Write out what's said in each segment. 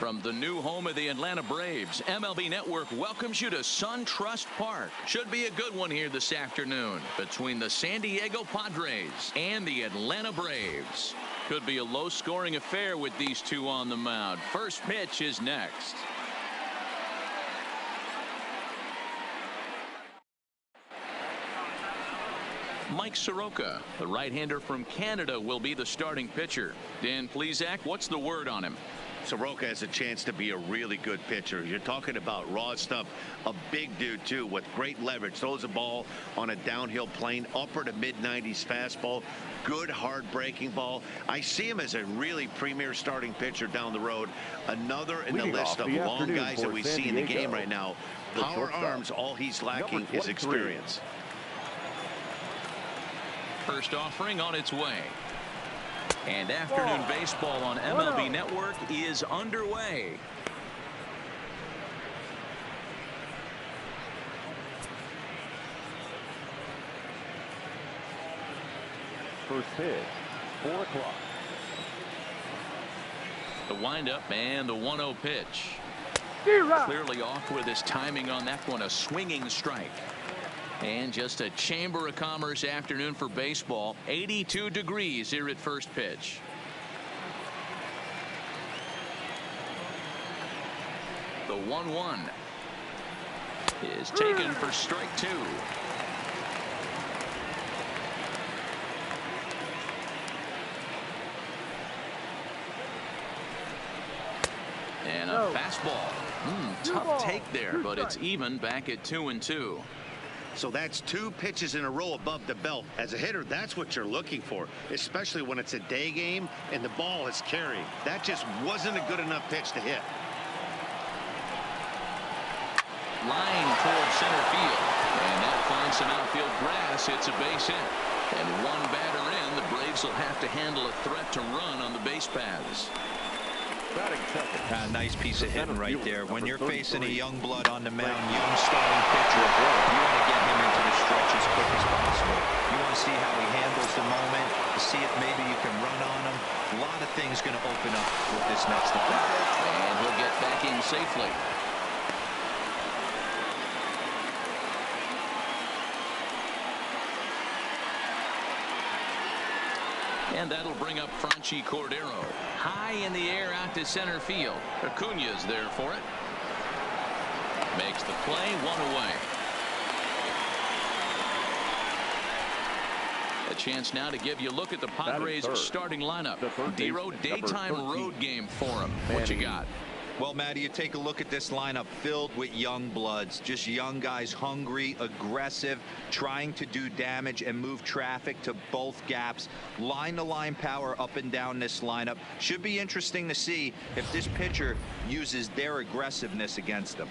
From the new home of the Atlanta Braves, MLB Network welcomes you to SunTrust Park. Should be a good one here this afternoon between the San Diego Padres and the Atlanta Braves. Could be a low-scoring affair with these two on the mound. First pitch is next. Mike Soroka, the right-hander from Canada, will be the starting pitcher. Dan Plesac, what's the word on him? Soroka has a chance to be a really good pitcher. You're talking about raw stuff. A big dude, too, with great leverage. Throws a ball on a downhill plane, upper to mid-90s fastball. Good, hard-breaking ball. I see him as a really premier starting pitcher down the road. Another in the list of long guys that we see in the game right now. Power arms, all he's lacking is experience. First offering on its way. And afternoon baseball on MLB Network is underway. First pitch, 4 o'clock. The windup and the 1-0 pitch. Clearly off with his timing on that one. A swinging strike. And just a Chamber of Commerce afternoon for baseball. 82 degrees here at first pitch. The 1-1 is taken for strike 2. And a fastball. Tough take there, but it's even back at 2-2. So that's 2 pitches in a row above the belt. As a hitter, that's what you're looking for, especially when it's a day game and the ball is carrying. That just wasn't a good enough pitch to hit. Line towards center field. And that finds some outfield grass. It's a base hit. And one batter in, the Braves will have to handle a threat to run on the base paths. Nice piece of hitting right there. When you're facing a young blood on the mound, young starting pitcher, you want to get him into the stretch as quick as possible. You want to see how he handles the moment, to see if maybe you can run on him. A lot of things going to open up with this next at bat. And he'll get back in safely. And that'll bring up Franchi Cordero. High in the air out to center field. Acuña's there for it. Makes the play, 1 away. A chance now to give you a look at the Padres starting lineup. D-Row, daytime road game for him. What you got? Well, Matty, you take a look at this lineup filled with young bloods, just young guys, hungry, aggressive, trying to do damage and move traffic to both gaps. Line-to-line power up and down this lineup. Should be interesting to see if this pitcher uses their aggressiveness against them.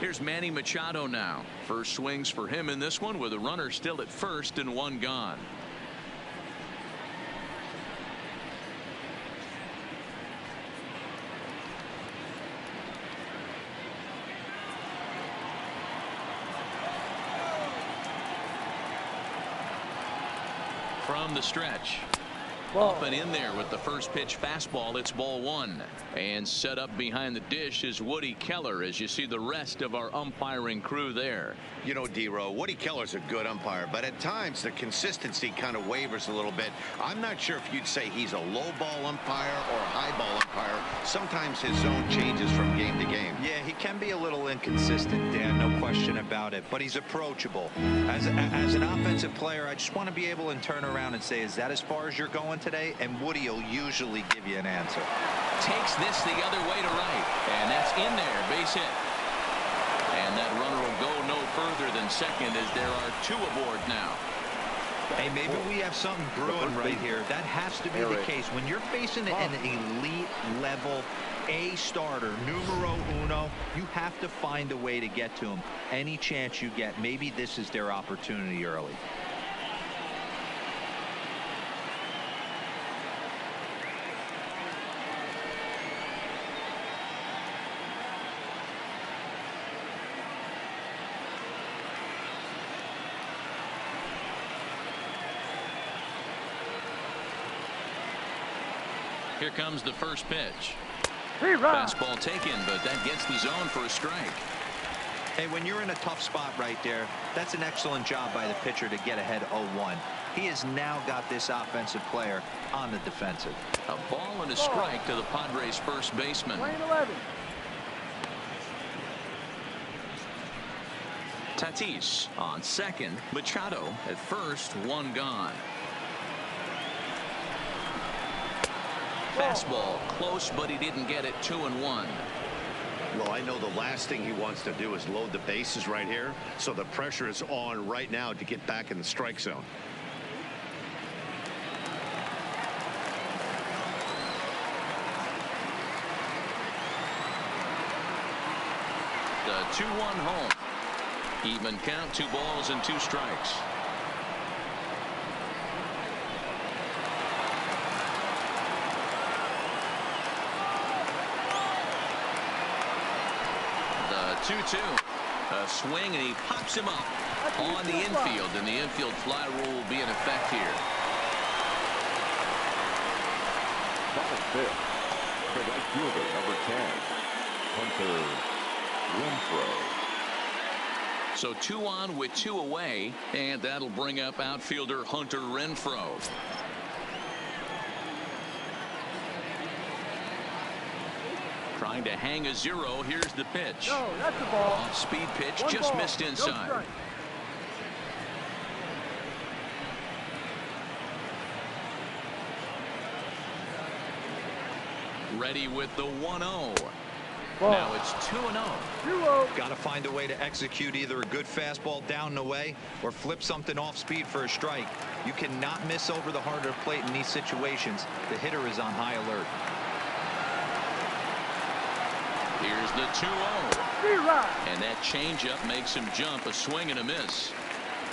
Here's Manny Machado now. First swings for him in this one with a runner still at first and 1 gone. From the stretch. Up and in there with the first pitch fastball. It's ball 1. And set up behind the dish is Woody Keller as you see the rest of our umpiring crew there. You know, D-Row, Woody Keller's a good umpire, but at times the consistency kind of wavers a little bit. I'm not sure if you'd say he's a low ball umpire or a high ball umpire. Sometimes his zone changes from game to game. Yeah, he can be a little inconsistent, Dan, no question about it, but he's approachable. As an offensive player, I just want to be able to turn around and say, is that as far as you're going today? And Woody will usually give you an answer. Takes this the other way to right, and that's in there, base hit. And that runner will go no further than second as there are 2 aboard now. Hey, maybe we have something brewing right here. That has to be the case. When you're facing an elite level A starter, numero uno, you have to find a way to get to him. Any chance you get, maybe this is their opportunity early. Here comes the first pitch. Rerun. Fastball taken, but that gets the zone for a strike. Hey, when you're in a tough spot right there, that's an excellent job by the pitcher to get ahead 0-1. He has now got this offensive player on the defensive. A ball and a strike to the Padres first baseman. Lane 11. Tatis on second. Machado at first, one gone. Fastball close, but he didn't get it. 2-1. Well, I know the last thing he wants to do is load the bases right here, so the pressure is on right now to get back in the strike zone. The 2-1 home. Even count, 2 balls and 2 strikes. The 2-2. A swing, and he pops him up on the infield, and the infield fly rule will be in effect here. Ball fifth. For right fielder, number 10, Hunter Renfroe. So 2 on with 2 away, and that'll bring up outfielder Hunter Renfroe. Trying to hang a 0. Here's the pitch. No, that's the ball. Off-speed pitch, One just ball, missed no inside. strike. Ready with the 1-0. Ball. Now it's 2-0. 2-0. Got to find a way to execute either a good fastball down and away or flip something off speed for a strike. You cannot miss over the heart of the plate in these situations. The hitter is on high alert. Here's the 2-0. Rerun. And that changeup makes him jump. A swing and a miss.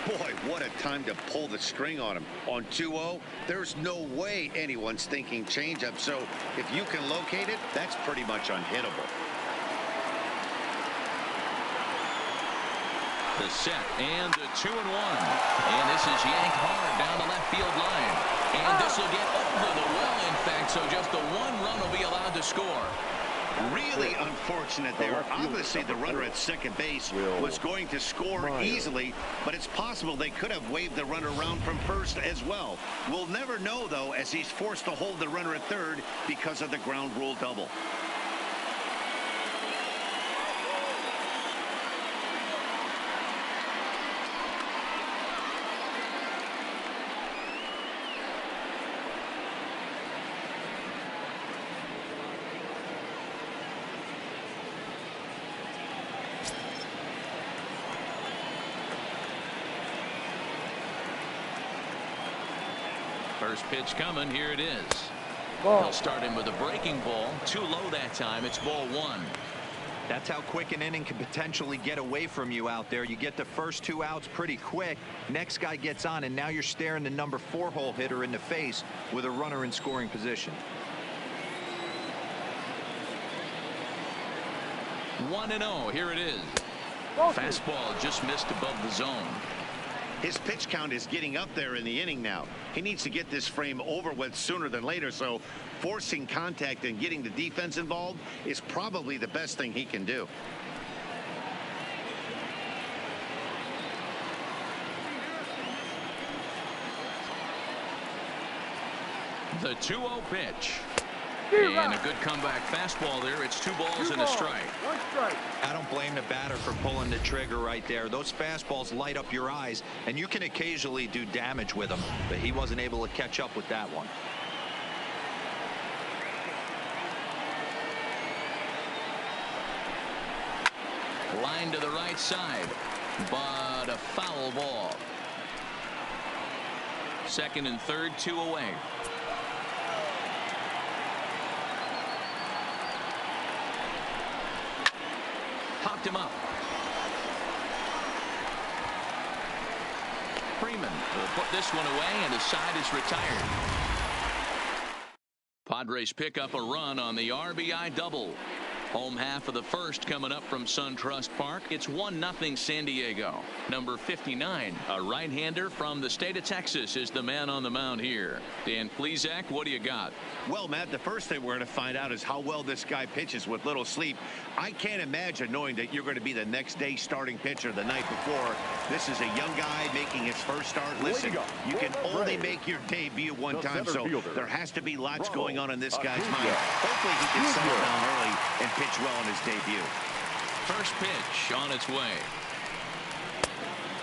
Boy, what a time to pull the string on him. On 2-0, there's no way anyone's thinking changeup. So if you can locate it, that's pretty much unhittable. The set and the 2-1. And this is yanked hard down the left field line. And this will get over the well, in fact, so just the 1 run will be allowed to score. Really unfortunate there. Obviously, the runner at second base was going to score easily, but it's possible they could have waved the runner around from first as well. We'll never know, though, as he's forced to hold the runner at third because of the ground rule double. First pitch coming. Here it is. Ball. He'll start him with a breaking ball. Too low that time. It's ball 1. That's how quick an inning can potentially get away from you out there. You get the first 2 outs pretty quick. Next guy gets on, and now you're staring the number 4 hole hitter in the face with a runner in scoring position. 1-0. Here it is. Fastball just missed above the zone. His pitch count is getting up there in the inning now. He needs to get this frame over with sooner than later, so forcing contact and getting the defense involved is probably the best thing he can do. The 2-0 pitch. And a good comeback fastball there. It's 2 balls and a strike. 1 strike. I don't blame the batter for pulling the trigger right there. Those fastballs light up your eyes, and you can occasionally do damage with them, but he wasn't able to catch up with that one. Line to the right side, but a foul ball. Second and third, 2 away. Popped him up. Freeman will put this one away, and his side is retired. Padres pick up a run on the RBI double. Home half of the first coming up from SunTrust Park. It's 1-0 San Diego. Number 59, a right-hander from the state of Texas, is the man on the mound here. Dan Plesac, what do you got? Well, Matt, the first thing we're going to find out is how well this guy pitches with little sleep. I can't imagine knowing that you're going to be the next day starting pitcher the night before. This is a young guy making his first start. Listen, you can only make your debut one time, so there has to be lots going on in this guy's mind. Hopefully he can settle down early and pitch well in his debut. First pitch on its way.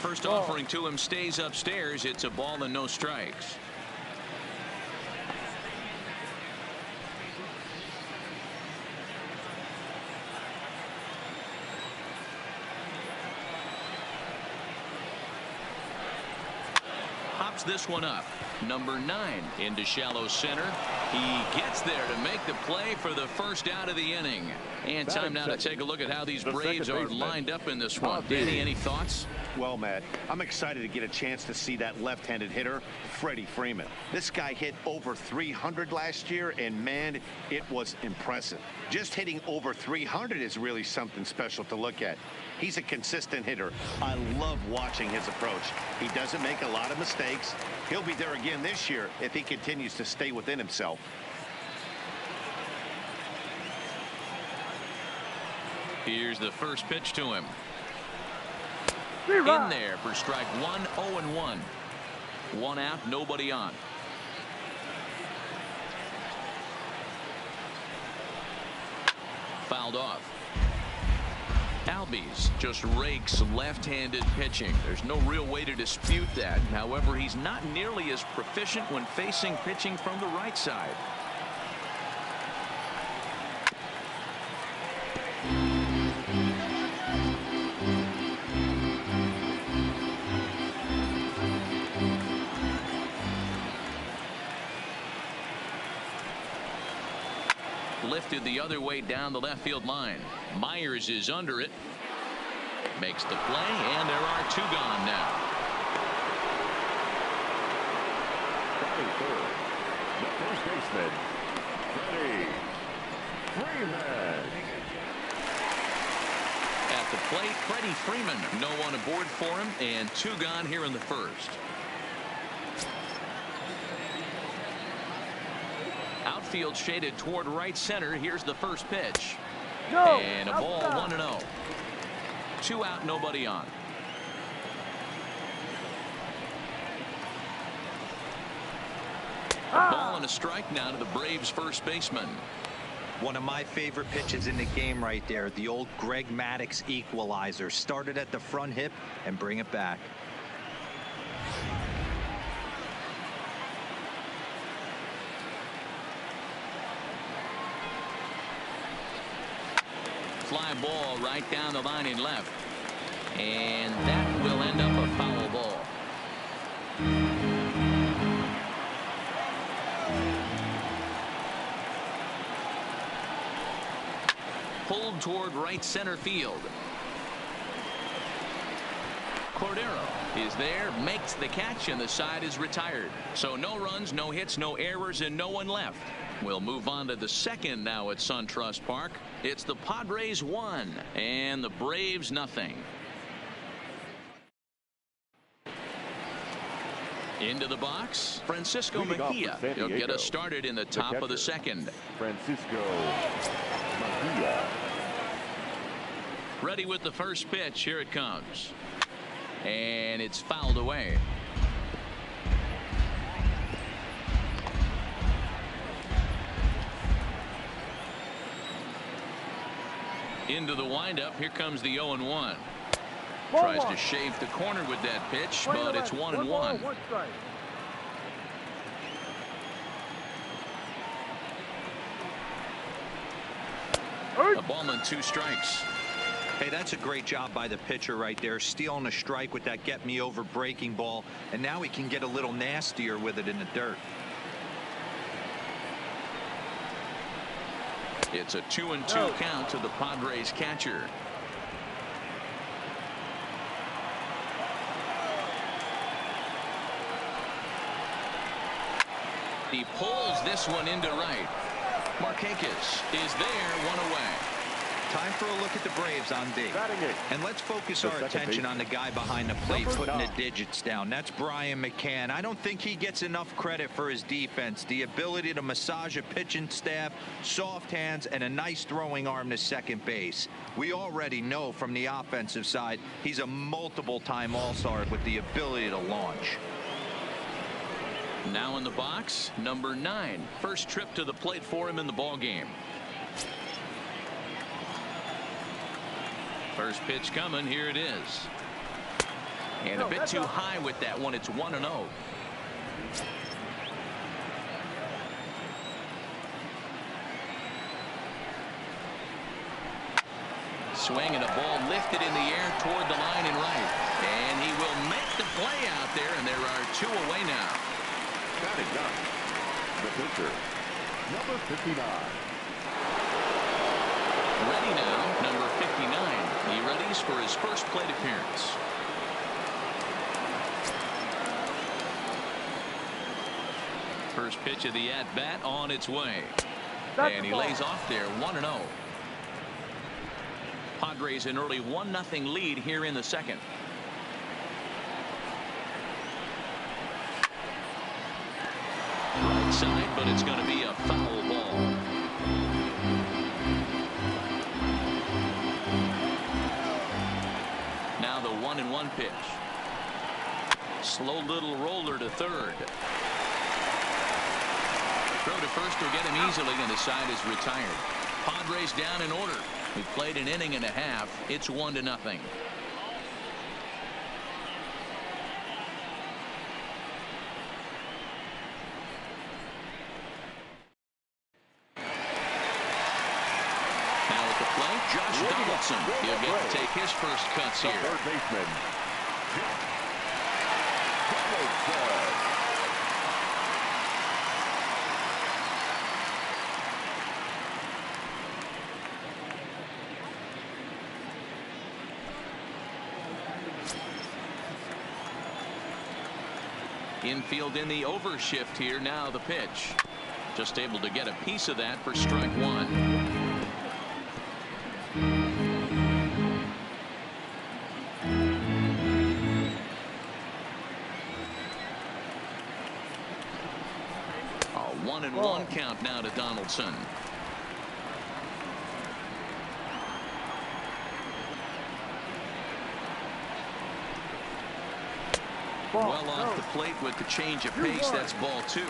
First offering to him stays upstairs. It's a ball and no strikes. Pops this one up. Number 9 into shallow center. He gets there to make the play for the first out of the inning. And time now to take a look at how these Braves are lined up in this one. Danny, any thoughts? Well, Matt, I'm excited to get a chance to see that left-handed hitter, Freddie Freeman. This guy hit over 300 last year, and man, it was impressive. Just hitting over 300 is really something special to look at. He's a consistent hitter. I love watching his approach. He doesn't make a lot of mistakes. He'll be there again this year if he continues to stay within himself. Here's the first pitch to him. In there for strike 1, 0-1. One out, nobody on. Fouled off. Albies just rakes left-handed pitching. There's no real way to dispute that. However, he's not nearly as proficient when facing pitching from the right side. Lifted the other way down the left field line. Myers is under it. Makes the play, and there are 2 gone now. Third, the first baseman, Freddie Freeman. At the plate, Freddie Freeman. No one aboard for him, and 2 gone here in the first. Outfield shaded toward right center. Here's the first pitch. And a ball, 1-0. 2 out, nobody on. A ball and a strike now to the Braves first baseman. One of my favorite pitches in the game right there. The old Greg Maddux equalizer. Started at the front hip and bring it back. Fly ball right down the line in left. And that will end up a foul ball. Pulled toward right center field. Cordero is there, makes the catch, and the side is retired. So no runs, no hits, no errors, and no one left. We'll move on to the second now at SunTrust Park. It's the Padres 1 and the Braves nothing. Into the box, Francisco Mejia. He'll get us started in the top of the second. Francisco Mejia. Ready with the first pitch. Here it comes. And it's fouled away. Into the windup. Here comes the 0-1. Tries to shave the corner with that pitch, but it's 1-1. A ball and 2 strikes. Hey, that's a great job by the pitcher right there, stealing a strike with that get me over breaking ball, and now he can get a little nastier with it in the dirt. It's a 2-2 count to the Padres catcher. He pulls this one into right. Markakis is there, 1 away. Time for a look at the Braves on D. Batting it. And let's focus The our second attention on the guy behind the plate, Number putting the 9. digits down. That's Brian McCann. I don't think he gets enough credit for his defense. The ability to massage a pitching staff, soft hands, and a nice throwing arm to second base. We already know from the offensive side, he's a multiple-time All-Star with the ability to launch. Now in the box, number 9. First trip to the plate for him in the ball game. First pitch coming. Here it is. And a bit too high with that one. It's 1-0. Swing and a ball lifted in the air toward the line and right. And he will make the play out there, and there are 2 away now. Batting up. The pitcher, number 59. Ready now, number 59. He readies for his first plate appearance. First pitch of the at-bat on its way. And he lays off there, 1-0. Padres an early 1-0 lead here in the second. Right side, but it's going to be a foul ball. Now the 1-1 pitch. Slow little roller to third. Throw to first will get him easily, and the side is retired. Padres down in order. We played an inning and a half. It's 1-0. Now at the plate, Josh Donaldson. He'll get to take his first cuts here. Third baseman, Donaldson. Infield in the overshift here. Now the pitch. Just able to get a piece of that for strike 1. A 1-1 count now to Donaldson. Well off the plate with the change of pace. That's ball 2.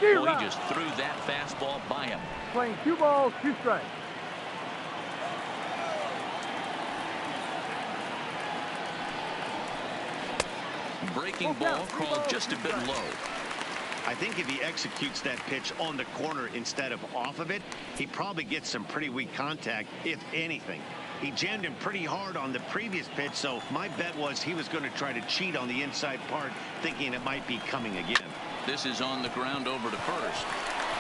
Well, he just threw that fastball by him. Playing 2 balls, 2 strikes. Breaking ball called just a bit low. I think if he executes that pitch on the corner instead of off of it, he probably gets some pretty weak contact, if anything. He jammed him pretty hard on the previous pitch, so my bet was he was going to try to cheat on the inside part, thinking it might be coming again. This is on the ground over to first,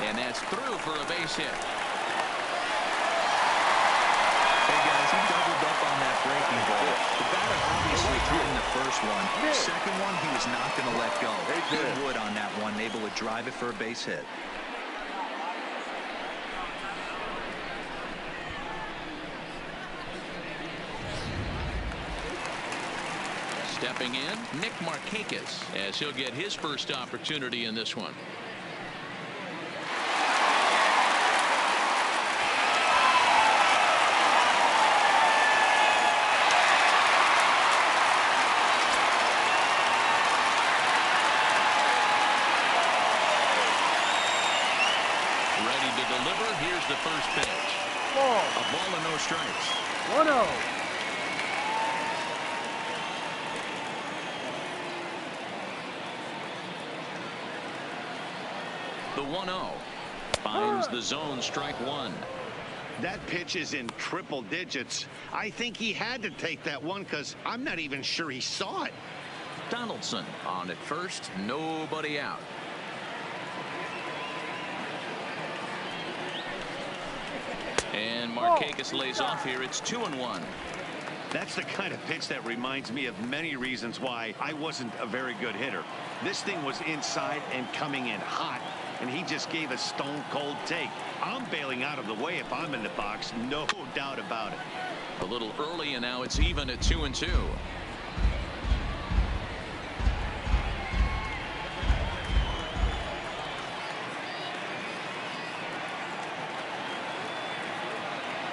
and that's through for a base hit. Hey guys, he doubled up on that breaking ball. The batter obviously threw in the first one. The second one, he was not going to let go. Good wood on that one, able to drive it for a base hit. Stepping in, Nick Markakis, as he'll get his first opportunity in this one. Ready to deliver. Here's the first pitch. Ball. A ball and no strikes. 1-0. The 1-0 finds the zone, strike 1. That pitch is in triple digits. I think he had to take that one because I'm not even sure he saw it. Donaldson on at first, nobody out. And Markakis lays off here. It's 2-1. That's the kind of pitch that reminds me of many reasons why I wasn't a very good hitter. This thing was inside and coming in hot, and he just gave a stone-cold take. I'm bailing out of the way if I'm in the box, no doubt about it. A little early, and now it's even at 2-2.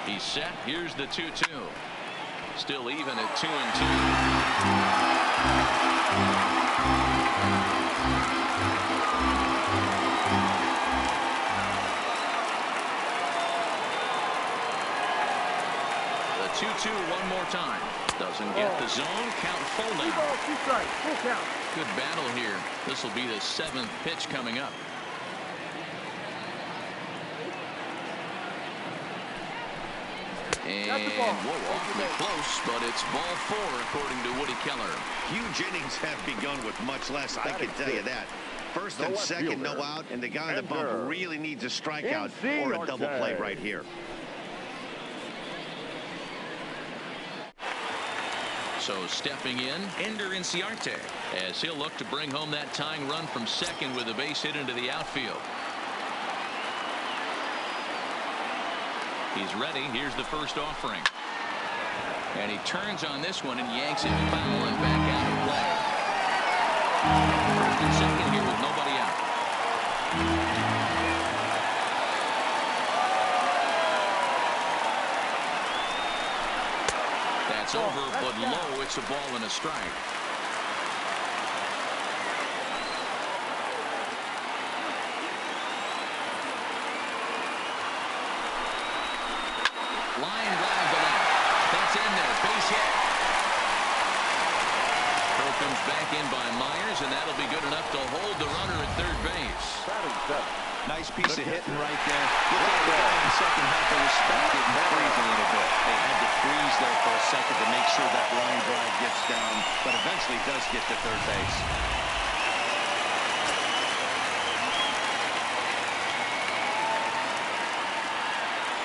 He's set. Here's the 2-2. Still even at 2-2. The 2-2 one more time. Doesn't get the zone. Count full now. 3 balls, 2 strikes. Full count. Good battle here. This will be the 7th pitch coming up. And whoa, awfully close, but it's ball 4 according to Woody Keller. Huge innings have begun with much less, I can tell you that. First and second, no out, and the guy on the bump really needs a strikeout or a double play right here. So stepping in, Ender Inciarte, as he'll look to bring home that tying run from second with a base hit into the outfield. He's ready. Here's the first offering. And he turns on this one and yanks it foul and back out of play. First and second here with nobody out. That's over, but low. It's a ball and a strike. Line drive to left. That's in there. Base hit. Throw comes back in by Myers, and that'll be good enough to hold the runner at third base. Nice piece of hitting right there. Look at the guy in second had to respect it and freeze a little bit. They had to freeze there for a second to make sure that line drive gets down, but eventually does get to third base.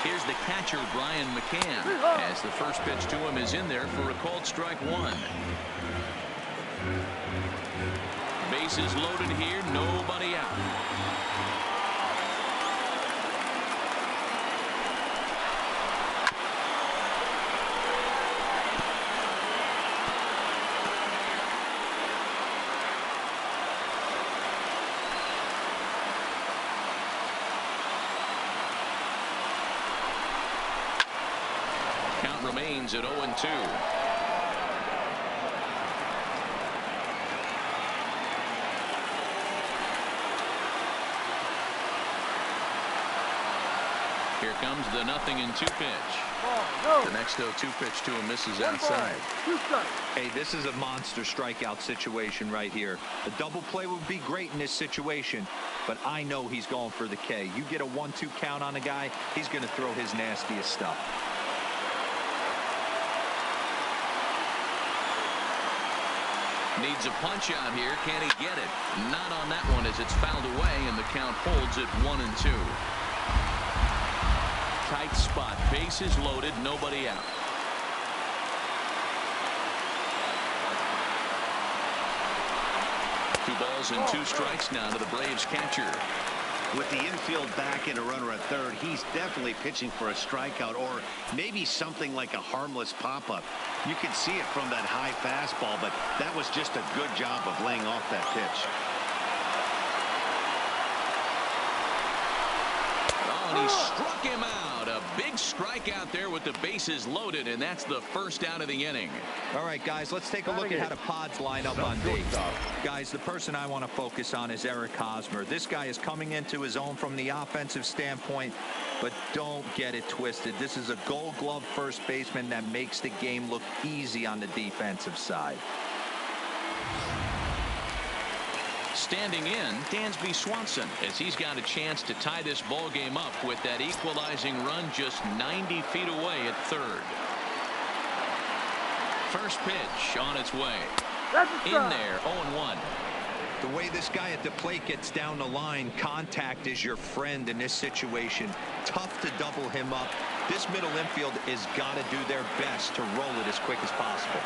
Here's the catcher, Brian McCann, as the first pitch to him is in there for a called strike 1. Bases loaded here, nobody out. Remains at 0-2. Here comes the 0-2 pitch. The next 0-2 pitch to him misses outside. Hey, this is a monster strikeout situation right here. A double play would be great in this situation, but I know he's going for the K. You get a 1-2 count on a guy, he's going to throw his nastiest stuff. Needs a punch out here. Can he get it? Not on that one as it's fouled away, and the count holds at 1-2. Tight spot. Bases loaded. Nobody out. Two balls and 2 strikes now to the Braves catcher. With the infield back and a runner at third, he's definitely pitching for a strikeout or maybe something like a harmless pop-up. You can see it from that high fastball, but that was just a good job of laying off that pitch. Oh, and he struck him out. A big strikeout there with the bases loaded, and that's the first out of the inning. All right, guys, let's take a look at how the Pods line up on base. Guys, the person I want to focus on is Eric Hosmer. This guy is coming into his own from the offensive standpoint, but don't get it twisted. This is a Gold Glove first baseman that makes the game look easy on the defensive side. Standing in, Dansby Swanson, as he's got a chance to tie this ball game up with that equalizing run just 90 feet away at third. First pitch on its way. In there, 0-1. The way this guy at the plate gets down the line, contact is your friend in this situation. Tough to double him up. This middle infield has got to do their best to roll it as quick as possible.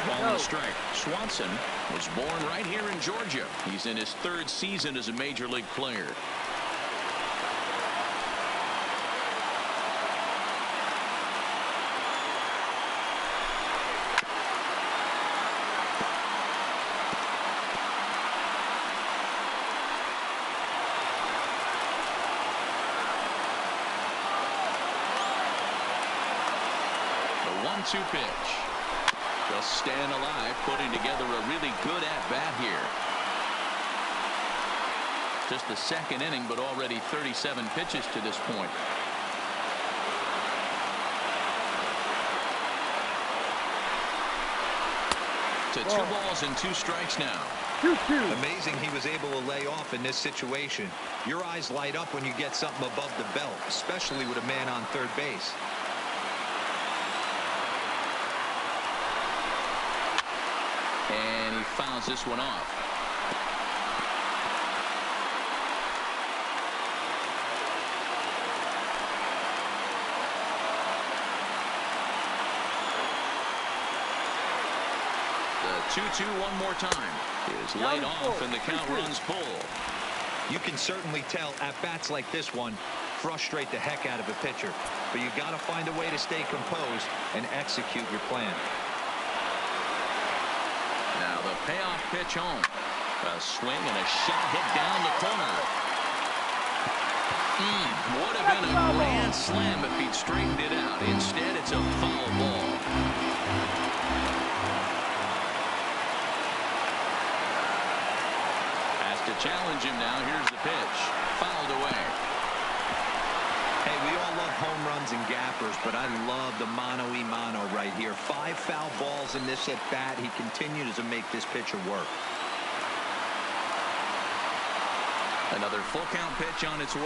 Ball on the strike. Swanson was born right here in Georgia. He's in his 3rd season as a major league player. The 1-2 pitch. Just staying alive, putting together a really good at-bat here. Just the 2nd inning, but already 37 pitches to this point. To 2 balls and 2 strikes now. 2-2. Amazing he was able to lay off in this situation. Your eyes light up when you get something above the belt, especially with a man on 3rd base. And he fouls this one off. The 2-2 one more time is laid off, and the count runs full. You can certainly tell at bats like this one frustrate the heck out of a pitcher, but you got to find a way to stay composed and execute your plan. Now the payoff pitch home. A swing and a shot hit down the corner. Would have been a grand slam if he'd straightened it out. Instead, it's a foul ball. Has to challenge him now. Here's the pitch. Fouled away. Hey, we all love home runs and gappers, but I love the mano-a-mano right here. 5 foul balls in this at bat. He continues to make this pitcher work. Another full count pitch on its way.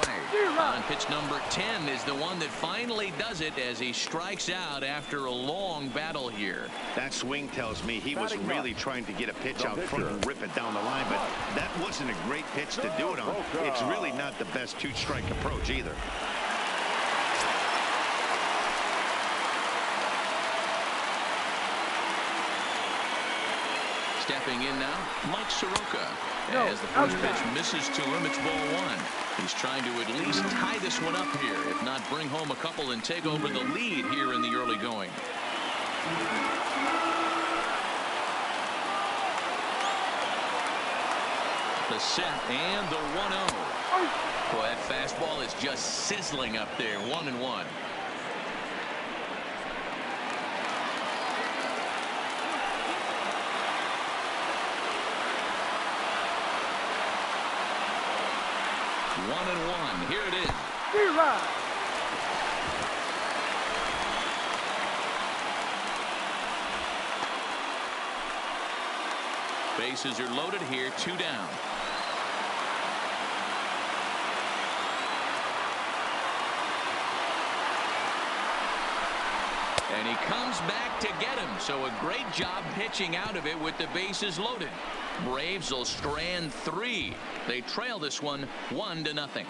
On pitch number 10 is the one that finally does it as he strikes out after a long battle here. That swing tells me he was really trying to get a pitch out front and rip it down the line, but that wasn't a great pitch to do it on. It's really not the best 2-strike approach either. Stepping in now, Mike Soroka. As the first pitch misses to him, it's ball 1. He's trying to at least tie this one up here, if not bring home a couple and take over the lead here in the early going. The set and the 1-0. Boy, that fastball is just sizzling up there. 1-1. Here it is. Bases are loaded here. 2 down. And he comes back to get him. So a great job pitching out of it with the bases loaded. Braves will strand 3. They trail this one 1-0.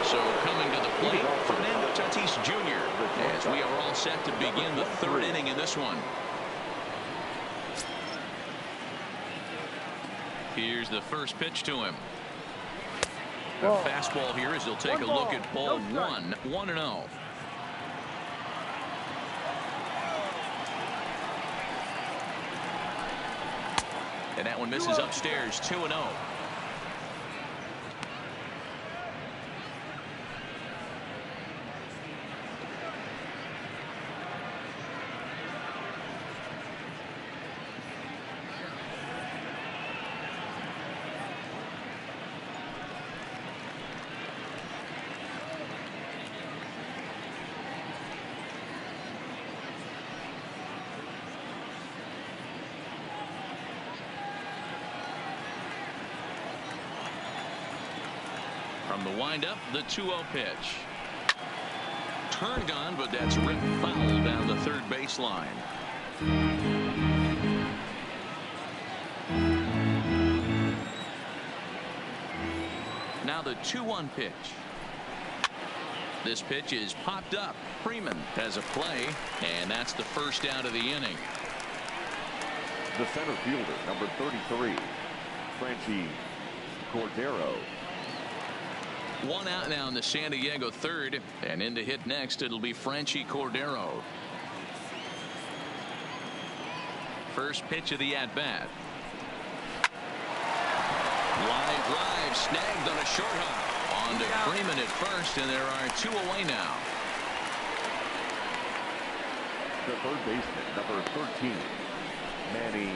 So coming to the plate, Fernando Tatis Jr. as we are all set to begin the 3rd inning in this one. Here's the first pitch to him. The fastball here as he'll take a look at ball 1, 1-0. And that one misses upstairs, 2-0. On the windup, the 2-0 pitch. Turned on, but that's ripped foul down the third baseline. Now the 2-1 pitch. This pitch is popped up. Freeman has a play, and that's the first out of the inning. The center fielder, number 33, Franchi Cordero. One out now in the San Diego third, and in to hit next, it'll be Franchi Cordero. First pitch of the at-bat. Line drive snagged on a short hop. On to Freeman at first, and there are 2 away now. The third baseman, number 13, Manny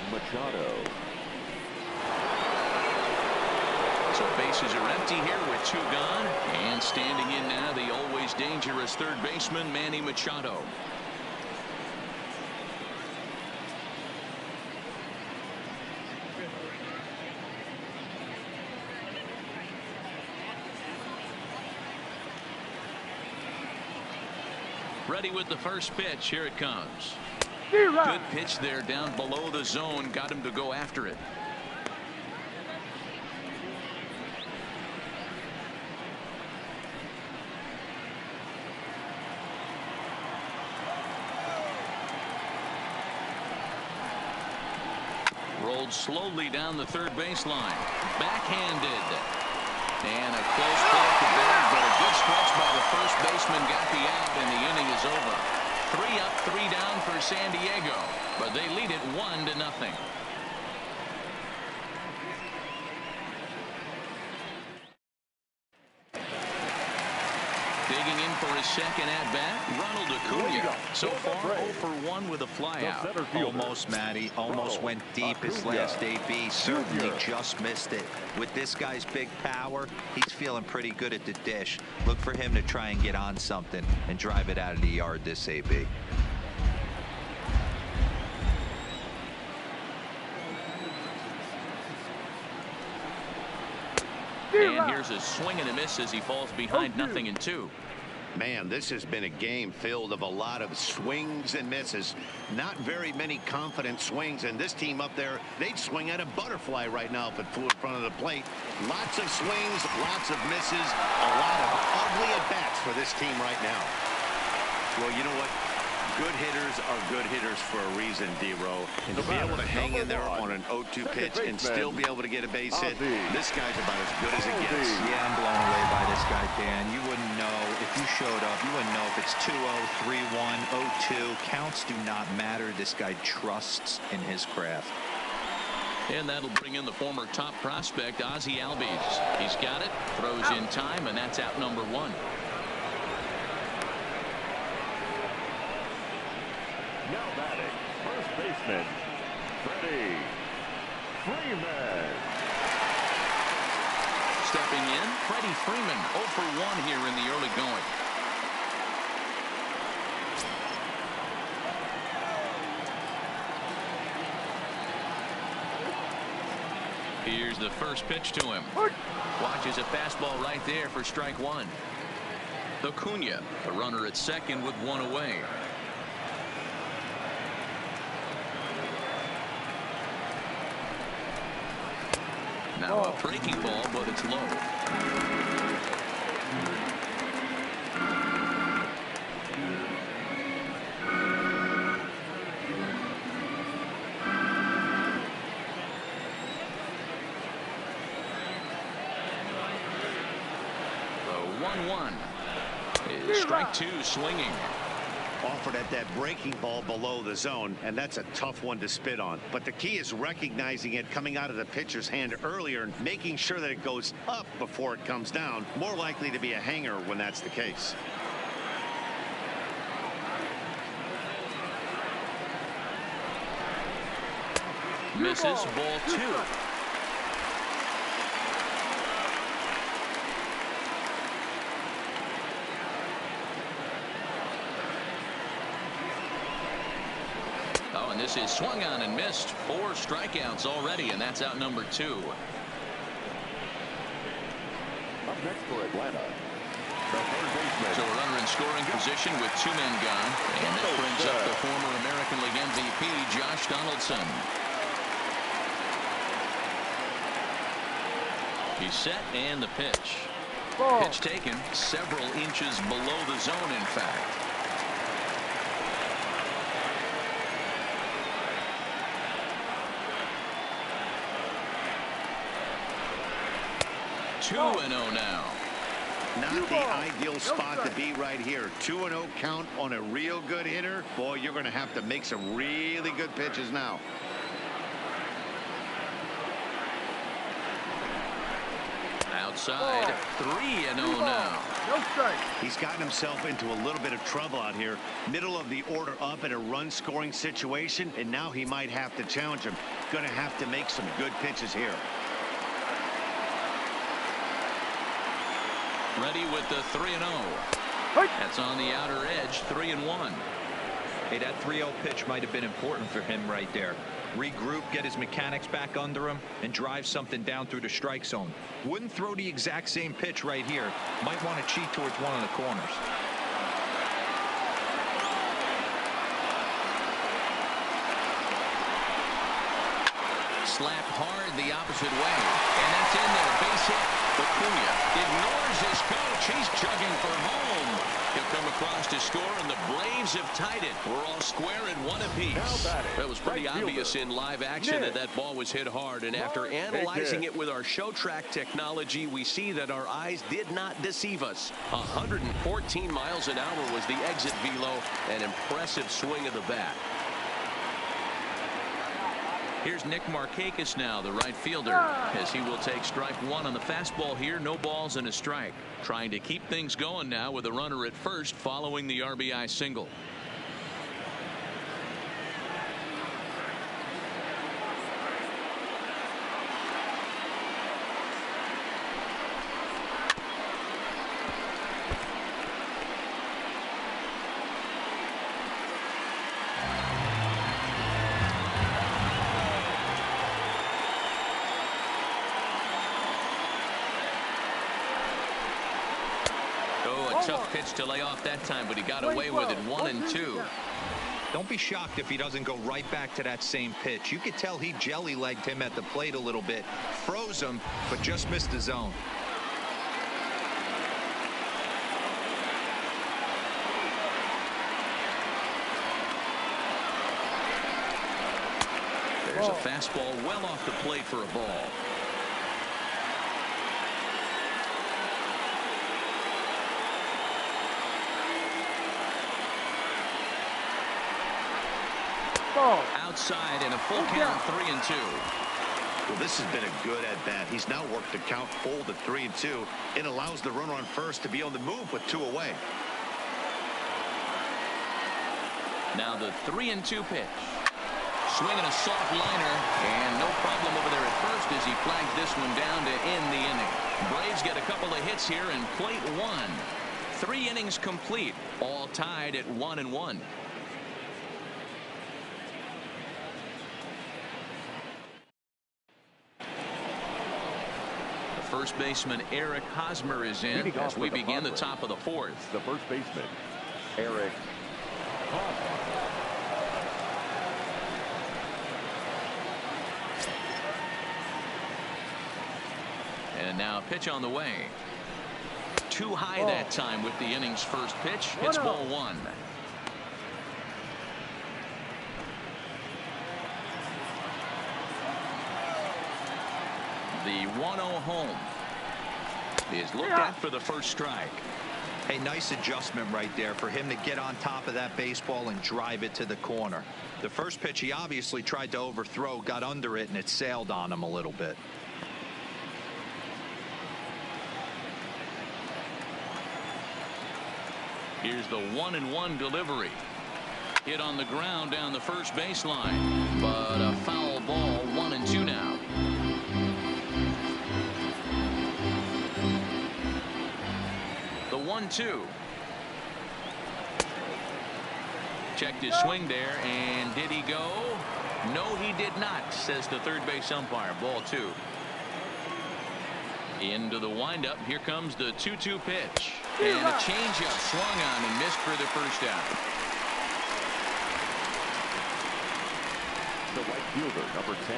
Machado. So bases are empty here with 2 gone, and standing in now the always dangerous third baseman Manny Machado. Ready with the first pitch. Here it comes. Good pitch there down below the zone. Got him to go after it. Rolled slowly down the third baseline. Backhanded. And a close play at the bag, but a good stretch by the first baseman got the out, and the inning is over. 3 up, 3 down for San Diego, but they lead it 1-0. Digging in for his second at-bat, Ronald Acuna. So far, 0 for 1 with a flyout. Almost, Matty. Almost went deep his last AB. Certainly just missed it. With this guy's big power, he's feeling pretty good at the dish. Look for him to try and get on something and drive it out of the yard this AB. And here's a swing and a miss as he falls behind 0-2. Man, this has been a game filled of a lot of swings and misses. Not very many confident swings, and this team up there, they'd swing at a butterfly right now if it flew in front of the plate. Lots of swings, lots of misses, a lot of ugly at-bats for this team right now. Well, you know what? Good hitters are good hitters for a reason, D-Row. And to be able to hang in there on an 0-2 pitch and still be able to get a base hit, this guy's about as good as it gets. Yeah, I'm blown away by this guy, Dan. You wouldn't know if you showed up. You wouldn't know if it's 2-0, 3-1, 0-2. Counts do not matter. This guy trusts in his craft. And that'll bring in the former top prospect, Ozzie Albies. He's got it, throws in time, and that's out number 1. Now batting, first baseman, Freddie Freeman. Stepping in, Freddie Freeman, 0 for 1 here in the early going. Here's the first pitch to him. Watches a fastball right there for strike 1. Acuna, the runner at second with 1 away. Now a breaking ball, but it's low. The 1-1 is strike 2 swinging. Offered at that breaking ball below the zone, and that's a tough one to spit on. But the key is recognizing it coming out of the pitcher's hand earlier and making sure that it goes up before it comes down. More likely to be a hanger when that's the case. Misses, ball 2. And this is swung on and missed. 4 strikeouts already, and that's out number 2. next for Atlanta, the third baseman. So a runner in scoring position with 2 men gone. And this brings up the former American League MVP, Josh Donaldson. He's set and the pitch. Ball. Pitch taken several inches below the zone, in fact. Two and 0 now. Not the ideal spot to be right here. 2-0 count on a real good hitter. Boy, you're going to have to make some really good pitches now. Outside, 3-0 now. No strike. He's gotten himself into a little bit of trouble out here. Middle of the order up in a run-scoring situation, and now he might have to challenge him. Going to have to make some good pitches here. Ready with the 3-0. That's on the outer edge, 3-1. Hey, that 3-0 pitch might have been important for him right there. Regroup, get his mechanics back under him, and drive something down through the strike zone. Wouldn't throw the exact same pitch right here. Might want to cheat towards one of the corners. Slapped hard the opposite way. And that's in there. Base hit. Acuna ignores his coach. He's chugging for home. He'll come across to score, and the Braves have tied it. We're all square at 1 apiece. That was pretty obvious in live action that ball was hit hard. And after analyzing it with our show track technology, we see that our eyes did not deceive us. 114 miles an hour was the exit velo. An impressive swing of the bat. Here's Nick Markakis now, the right fielder, as he will take strike 1 on the fastball here. No balls and a strike. Trying to keep things going now with a runner at first following the RBI single. Tough pitch to lay off that time, but he got away with it. 1-2. Don't be shocked if he doesn't go right back to that same pitch. You could tell he jelly-legged him at the plate a little bit, froze him, but just missed the zone. There's a fastball well off the plate for a ball. Outside in a full count, 3-2. Well, this has been a good at-bat. He's now worked the count full to 3-2. It allows the runner on first to be on the move with 2 away. Now the 3-2 pitch. Swinging a soft liner, and no problem over there at first as he flags this one down to end the inning. Braves get a couple of hits here and plate 1. 3 innings complete, all tied at 1-1. First baseman Eric Hosmer is in as we begin the top of the 4th. The first baseman, Eric Hosmer. And now a pitch on the way. Too high that time with the inning's first pitch. It's ball 1. The 1-0 home is looked at for the first strike. Hey, nice adjustment right there for him to get on top of that baseball and drive it to the corner. The first pitch he obviously tried to overthrow, got under it, and it sailed on him a little bit. Here's the 1-1 delivery. Hit on the ground down the first baseline, but a foul ball. 1-2 now. The 1-2. Checked his swing there, and did he go? No, he did not, says the third base umpire. Ball 2. Into the windup. Here comes the 2-2 pitch. And a changeup swung on and missed for the first out. The right fielder, number 10,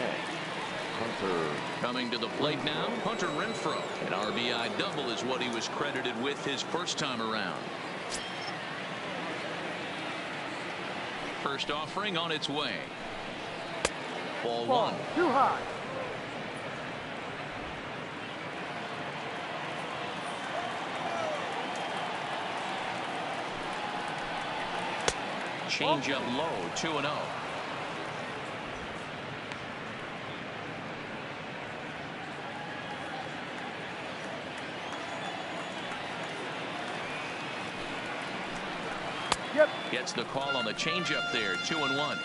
Hunter. Coming to the plate now, Hunter Renfroe. An RBI double is what he was credited with his first time around. First offering on its way. Ball one. Too high. Change up low, 2-0. Yep. Gets the call on the changeup there, 2-1.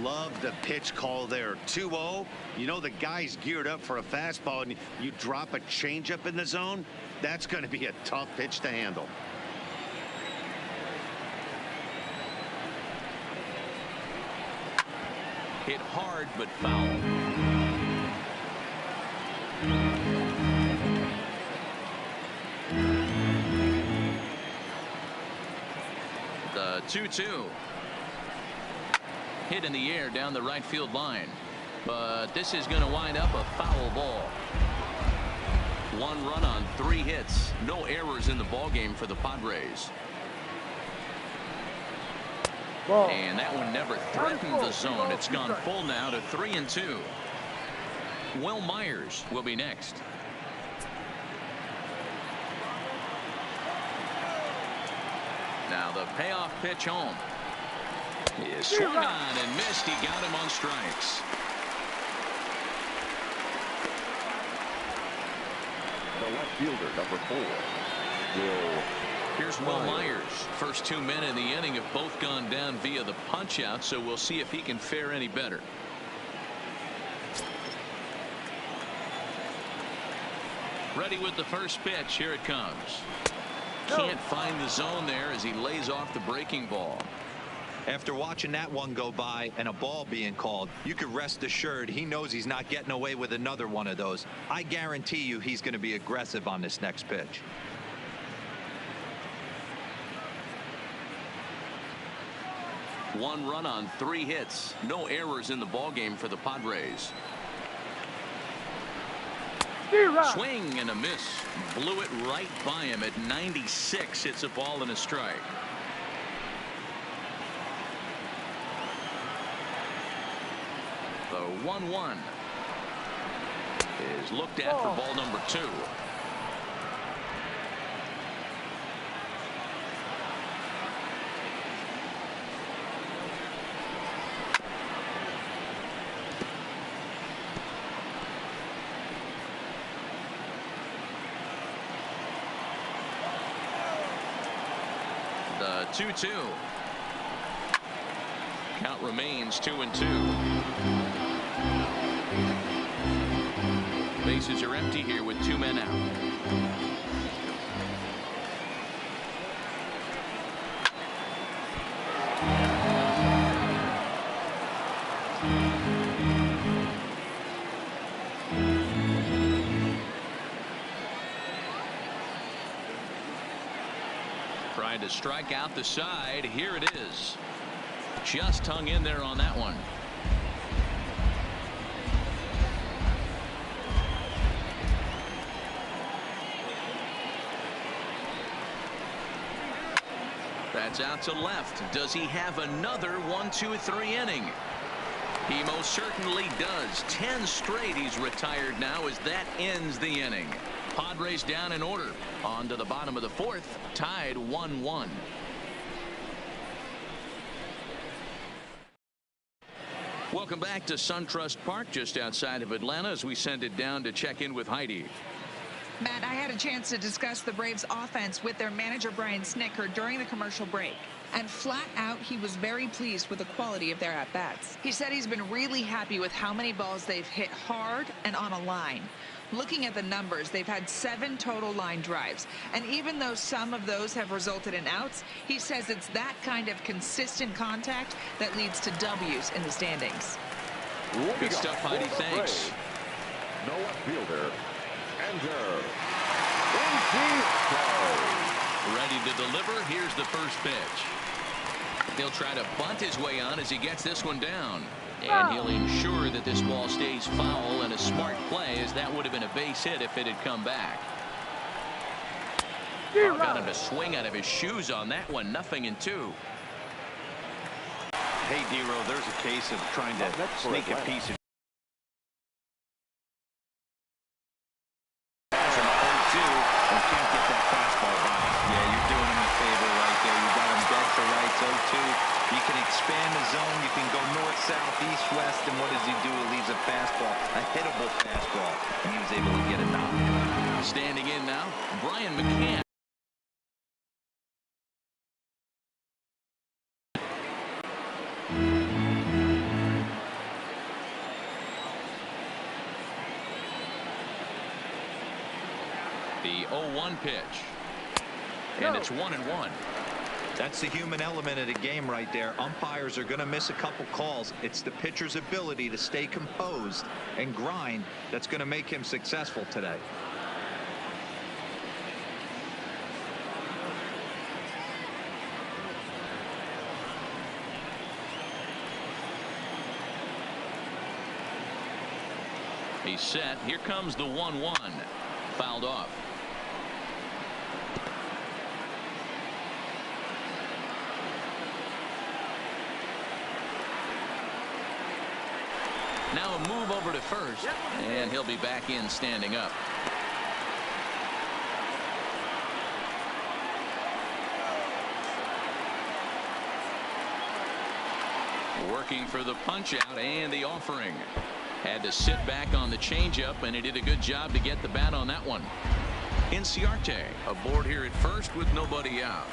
Love the pitch call there. 2-0. You know the guy's geared up for a fastball, and you drop a changeup in the zone. That's going to be a tough pitch to handle. Hit hard but foul. The 2-2. Hit in the air down the right field line. But this is going to wind up a foul ball. 1 run on 3 hits. No errors in the ballgame for the Padres. Ball. And that one never threatened the zone. It's gone full now to 3-2. Will Myers will be next. Now the payoff pitch home. He is swung on and missed. He got him on strikes. The left fielder, number 4, Will. Here's Will Myers. First 2 men in the inning have both gone down via the punch out, so we'll see if he can fare any better. Ready with the first pitch. Here it comes. Can't find the zone there as he lays off the breaking ball. After watching that one go by and a ball being called, you could rest assured he knows he's not getting away with another one of those. I guarantee you he's going to be aggressive on this next pitch. One run on 3 hits. No errors in the ballgame for the Padres. Swing and a miss. Blew it right by him at 96. It's a ball and a strike. The 1-1 is looked at for ball number 2. The 2-2. Count remains 2-2. Bases are empty here with 2 men out. Trying to strike out the side. Here it is. Just hung in there on that one. That's out to left. Does he have another 1-2-3 inning? He most certainly does. 10 straight he's retired now as that ends the inning. Padres down in order. On to the bottom of the 4th. Tied 1-1. Welcome back to SunTrust Park just outside of Atlanta as we send it down to check in with Heidi. Matt, I had a chance to discuss the Braves offense with their manager Brian Snitker during the commercial break. And flat out, he was very pleased with the quality of their at-bats. He said he's been really happy with how many balls they've hit hard and on a line. Looking at the numbers, they've had 7 total line drives. And even though some of those have resulted in outs, he says it's that kind of consistent contact that leads to W's in the standings. Good stuff, Heidi. Thanks. No left fielder, Bunter. Ready to deliver. Here's the first pitch. He'll try to bunt his way on as he gets this one down. And he'll ensure that this ball stays foul, and a smart play, as that would have been a base hit if it had come back. Got him to swing out of his shoes on that one. 0-2. Hey, D-Row, there's a case of trying to sneak a piece of and can't get that fastball by. Yeah, you're doing him a favor right there. You got him dead to rights, 0-2. You can expand the zone. You can go north, south, east, west, and what does he do? He leaves a fastball, a hittable fastball, and he was able to get a knock. Standing in now, Brian McCann. The 0-1 pitch. And it's 1-1. That's the human element of the game right there. Umpires are going to miss a couple calls. It's the pitcher's ability to stay composed and grind that's going to make him successful today. He's set. Here comes the 1-1. Fouled off. Now a move over to first, and he'll be back in standing up. Working for the punch out and the offering. Had to sit back on the changeup, and he did a good job to get the bat on that one. Inciarte aboard here at first with nobody out.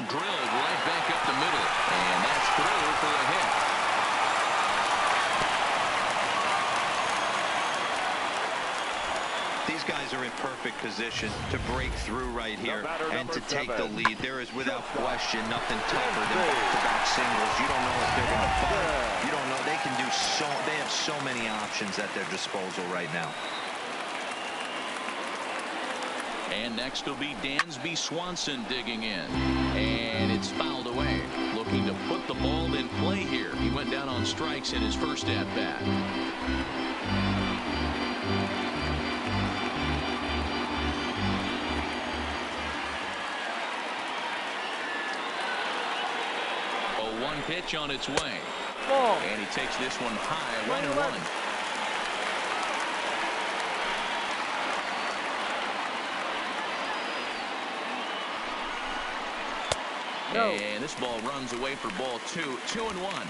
Drilled right back up the middle, and that's through for a hit. These guys are in perfect position to break through right here and to take the lead. There is without question nothing tougher than back-to-back singles. You don't know if they're going to bunt. You don't know. They can do so. They have so many options at their disposal right now. And next will be Dansby Swanson digging in. And it's fouled away. Looking to put the ball in play here. He went down on strikes in his first at-bat. A 1 pitch on its way. And he takes this one high, 1-1. And this ball runs away for ball 2. 2-1.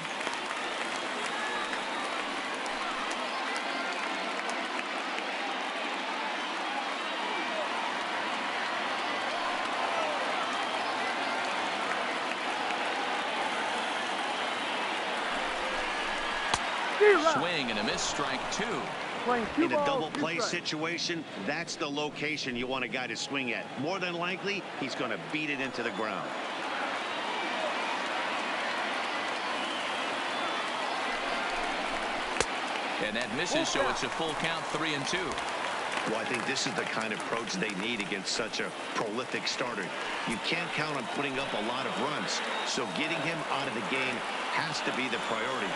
Swing and a miss, strike 2. In a double play situation, that's the location you want a guy to swing at. More than likely, he's going to beat it into the ground. And that misses, so it's a full count, 3-2. Well, I think this is the kind of approach they need against such a prolific starter. You can't count on putting up a lot of runs, so getting him out of the game has to be the priority.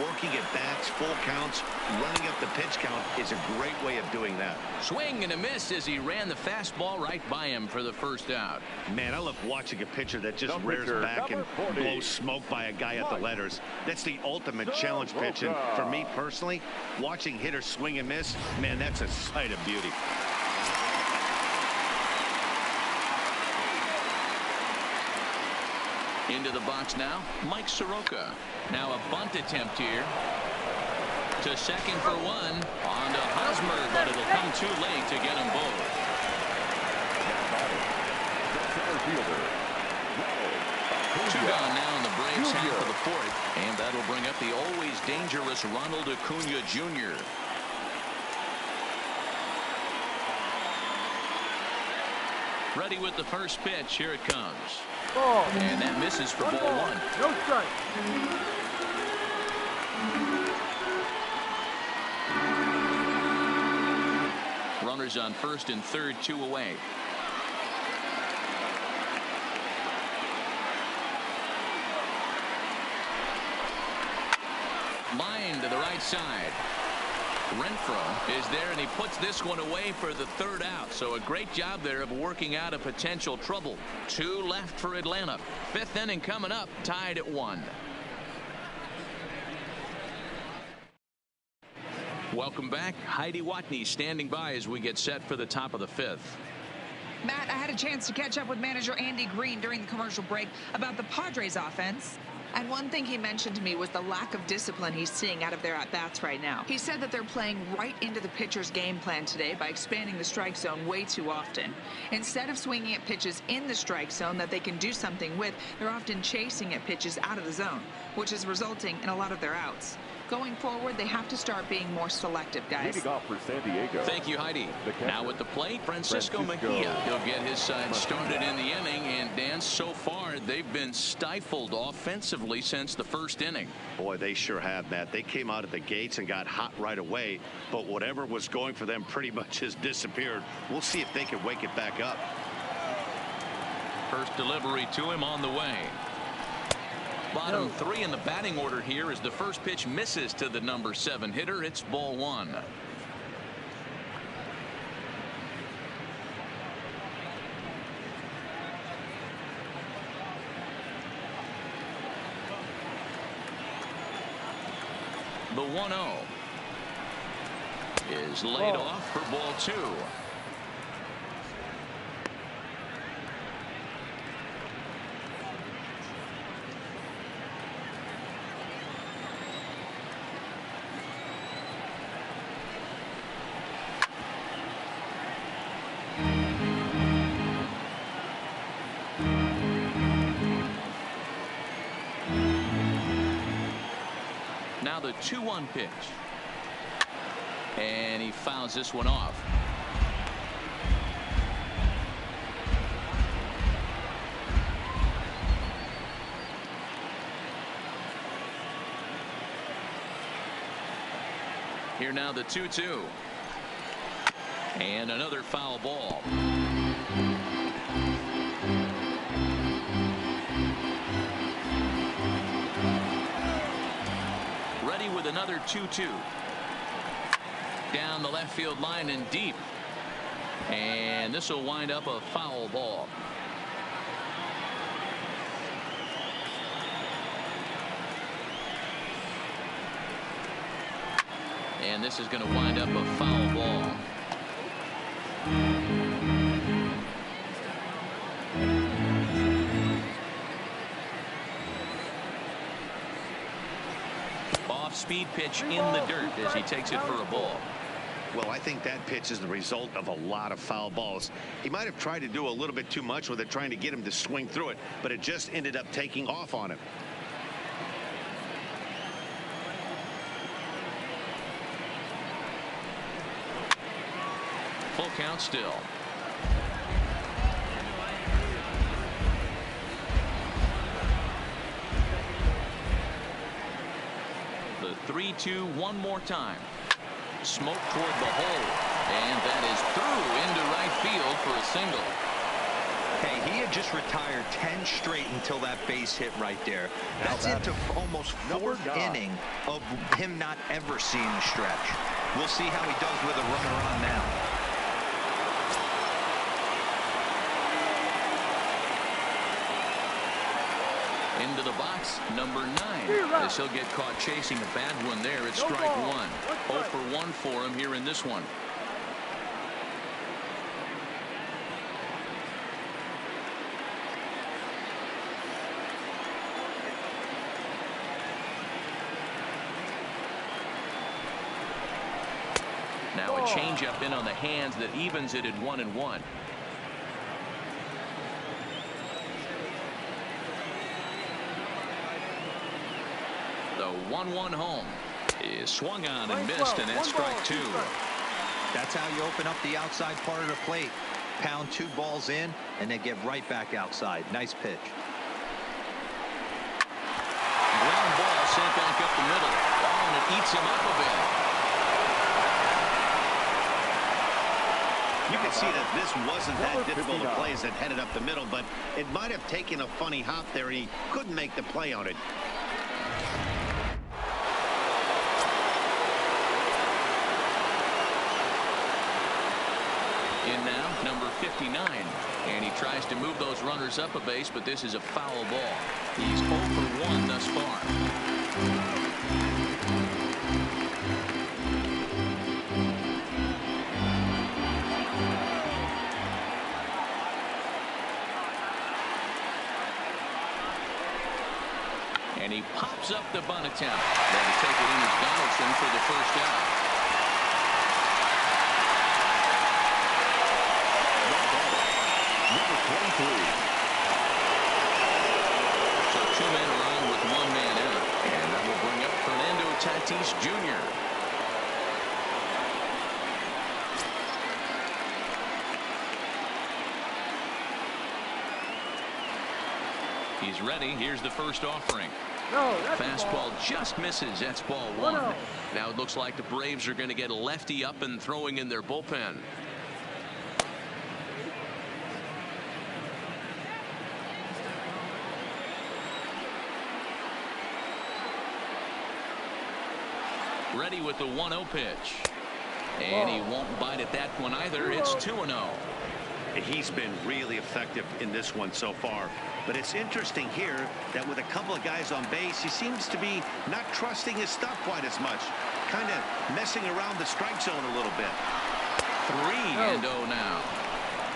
Working at bats, full counts, running up the pitch count is a great way of doing that. Swing and a miss as he ran the fastball right by him for the first out. Man, I love watching a pitcher that just rears back and blows smoke by a guy at the letters. That's the ultimate challenge pitch, and for me personally, watching hitters swing and miss, man, that's a sight of beauty. Into the box now, Mike Soroka. Now a bunt attempt here. To second for 1. On to Hosmer, but it'll come too late to get them both. Two gone now in the Braves half of the 4th, and that'll bring up the always dangerous Ronald Acuna Jr. Ready with the first pitch. Here it comes. And that misses for ball 1. No strike. Runners on first and third, 2 away. Line to the right side. Renfroe is there, and he puts this one away for the 3rd out. So a great job there of working out a potential trouble. 2 left for Atlanta. 5th inning coming up, tied at 1. Welcome back. Heidi Watney standing by as we get set for the top of the 5th. Matt, I had a chance to catch up with manager Andy Green during the commercial break about the Padres offense. And one thing he mentioned to me was the lack of discipline he's seeing out of their at-bats right now. He said that they're playing right into the pitcher's game plan today by expanding the strike zone way too often. Instead of swinging at pitches in the strike zone that they can do something with, they're often chasing at pitches out of the zone, which is resulting in a lot of their outs. Going forward, they have to start being more selective, guys. Leading off for San Diego. Thank you, Heidi. Now at the plate, Francisco Mejia. He'll get his side started in the inning. And, Dan, so far, they've been stifled offensively since the 1st inning. Boy, they sure have, Matt. They came out of the gates and got hot right away. But whatever was going for them pretty much has disappeared. We'll see if they can wake it back up. First delivery to him on the way. Bottom 3 in the batting order here as the first pitch misses to the number 7 hitter. It's ball 1. The 1-0 is laid off for ball 2. Now the 2-1 pitch. And he fouls this one off. Here now the 2-2. And another foul ball. Ready with another 2-2. Down the left field line and deep. And this will wind up a foul ball. And this is going to wind up a foul ball. Off-speed pitch in the dirt as he takes it for a ball. Well, I think that pitch is the result of a lot of foul balls. He might have tried to do a little bit too much with it, trying to get him to swing through it, but it just ended up taking off on him. Full count still. The 3-2 one more time. Smoke toward the hole, and that is through into right field for a single. Hey, he had just retired 10 straight until that base hit right there. That's into almost 4th inning of him not ever seeing a stretch. We'll see how he does with a runner on now. Into the box, number 9. This he'll get caught chasing a bad one there. It's strike 1. 0 for 1 for him here in this one. Now a changeup in on the hands that evens it at 1-1. The 1-1 home is swung on and missed, and that's strike 2. That's how you open up the outside part of the plate. Pound 2 balls in, and then get right back outside. Nice pitch. Ground ball sent back up the middle. eats him up a bit. You can see that this wasn't that difficult to play as it headed up the middle, but it might have taken a funny hop there, and he couldn't make the play on it. In now, number 59. And he tries to move those runners up a base, but this is a foul ball. He's 0 for 1 thus far. And he pops up the bunt attempt. There to take it in is Donaldson for the first out. Number 23. So 2 men are on with 1 man out. And that will bring up Fernando Tatis Jr. He's ready. Here's the first offering. No, that's Fastball just misses. That's ball 1. Now it looks like the Braves are going to get a lefty up and throwing in their bullpen. Ready with the 1-0 pitch. And he won't bite at that one either. It's 2-0. He's been really effective in this one so far. But it's interesting here that with a couple of guys on base, he seems to be not trusting his stuff quite as much. Kind of messing around the strike zone a little bit. 3-0 now.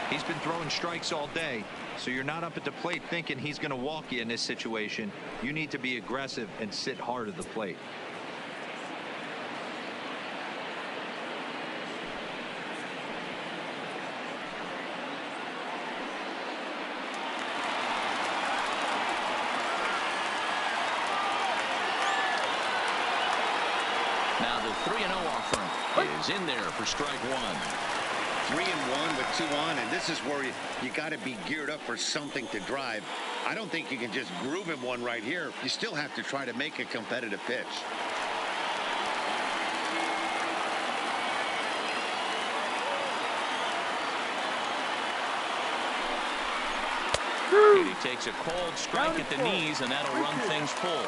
He's been throwing strikes all day, so you're not up at the plate thinking he's going to walk you in this situation. You need to be aggressive and sit hard at the plate. Now the 3-0 offering is in there for strike 1. 3-1 with 2 on, and this is where you got to be geared up for something to drive. I don't think you can just groove him one right here. You still have to try to make a competitive pitch. And he takes a cold strike at the knees, and that'll run things full.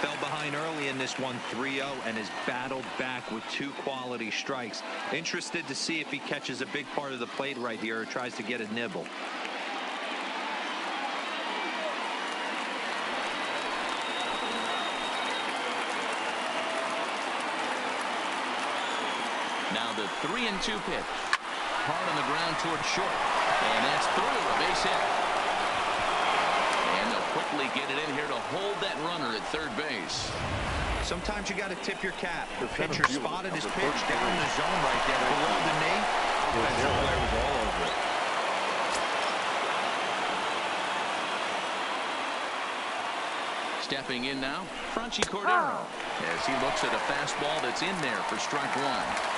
Fell behind early in this one, 3-0, and has battled back with 2 quality strikes. Interested to see if he catches a big part of the plate right here or tries to get a nibble. Now the 3-2 pitch. Hard on the ground toward short. And that's through, a base hit. And they'll quickly get it in here to hold that runner at third base. Sometimes you got to tip your cap. The pitcher spotted his pitch down in the zone right there below the knee. Defensive player was all over it. Stepping in now, Franchy Cordero. As he looks at a fastball that's in there for strike 1.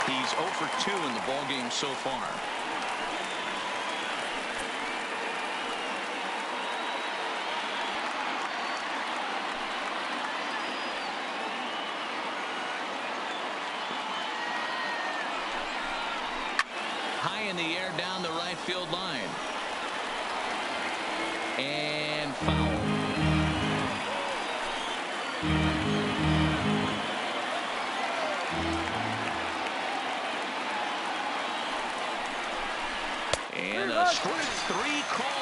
He's 0 for 2 in the ballgame so far. High in the air down the right field line. And foul. And a strike 3 called.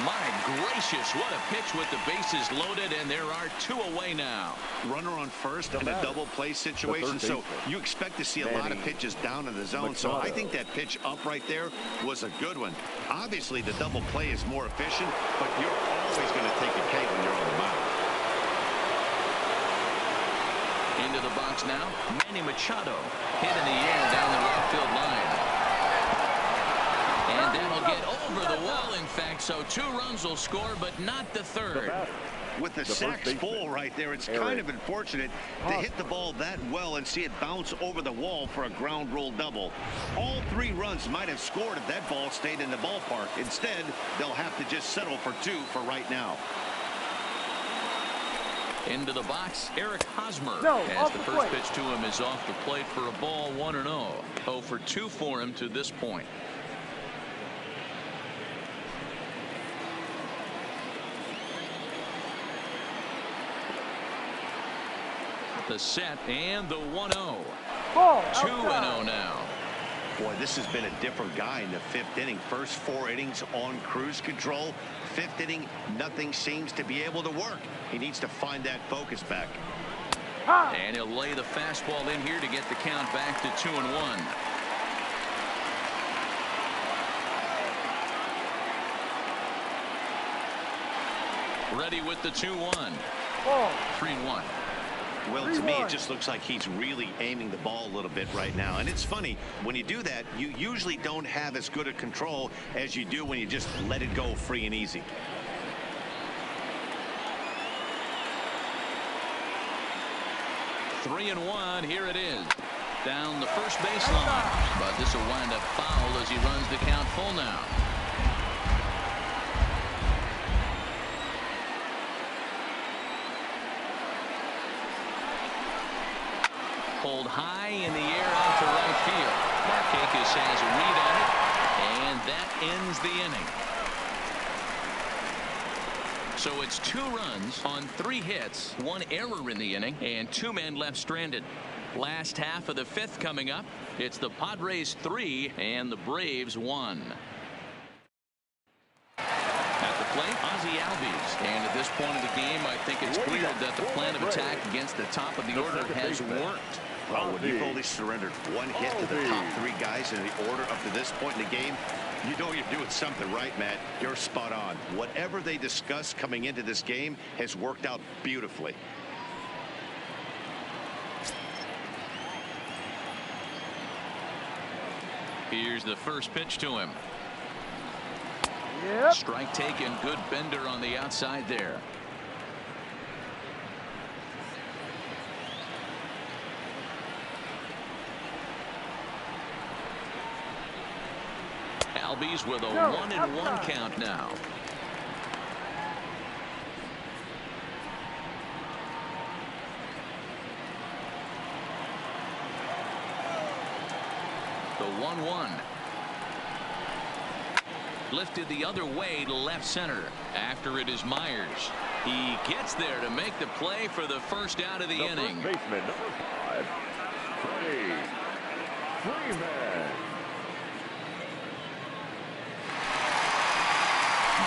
My gracious, what a pitch with the bases loaded, and there are 2 away now. Runner on first in a double play situation, so you expect to see a lot of pitches down in the zone. So I think that pitch up right there was a good one. Obviously, the double play is more efficient, but you're always going to take a K when you're on the mound. Into the box now, Manny Machado. Hit in the air down the right field line. And that'll get over the wall, in fact, so 2 runs will score, but not the third. With the sacks full right there, it's kind of unfortunate to hit the ball that well and see it bounce over the wall for a ground rule double. All 3 runs might have scored if that ball stayed in the ballpark. Instead, they'll have to just settle for 2 for right now. Into the box, Eric Hosmer. No, as off the the first plate. pitch to him is off the plate for a ball, 1-0. 0 for 2 for him to this point. The set and the 1-0. Ball 2-0 now. Boy, this has been a different guy in the 5th inning. First 4 innings on cruise control. 5th inning, nothing seems to be able to work. He needs to find that focus back. And he'll lay the fastball in here to get the count back to 2-1. Ready with the 2-1. 3-1. Well, to me, it just looks like he's really aiming the ball a little bit right now. And it's funny, when you do that, you usually don't have as good a control as you do when you just let it go free and easy. Three and 1. Here it is. Down the first baseline. But this will wind up foul as he runs the count full now. Pulled high in the air out to right field. Markakis has a read on it, and that ends the inning. So it's 2 runs on 3 hits, 1 error in the inning, and 2 men left stranded. Last half of the 5th coming up. It's the Padres 3 and the Braves 1. At the plate, Ozzie Albies. And at this point of the game, I think it's clear that the plan of attack against the top of the order has worked. Well, when you've only surrendered 1 hit to the top 3 guys in the order up to this point in the game, you know you're doing something right, Matt. You're spot on. Whatever they discussed coming into this game has worked out beautifully. Here's the first pitch to him. Yep. Strike taken. Good bender on the outside there. Albies with a 1-1 count now. The 1-1. Lifted the other way to left center. After it is Myers. He gets there to make the play for the first out of the inning. First baseman, number 5, Freeman.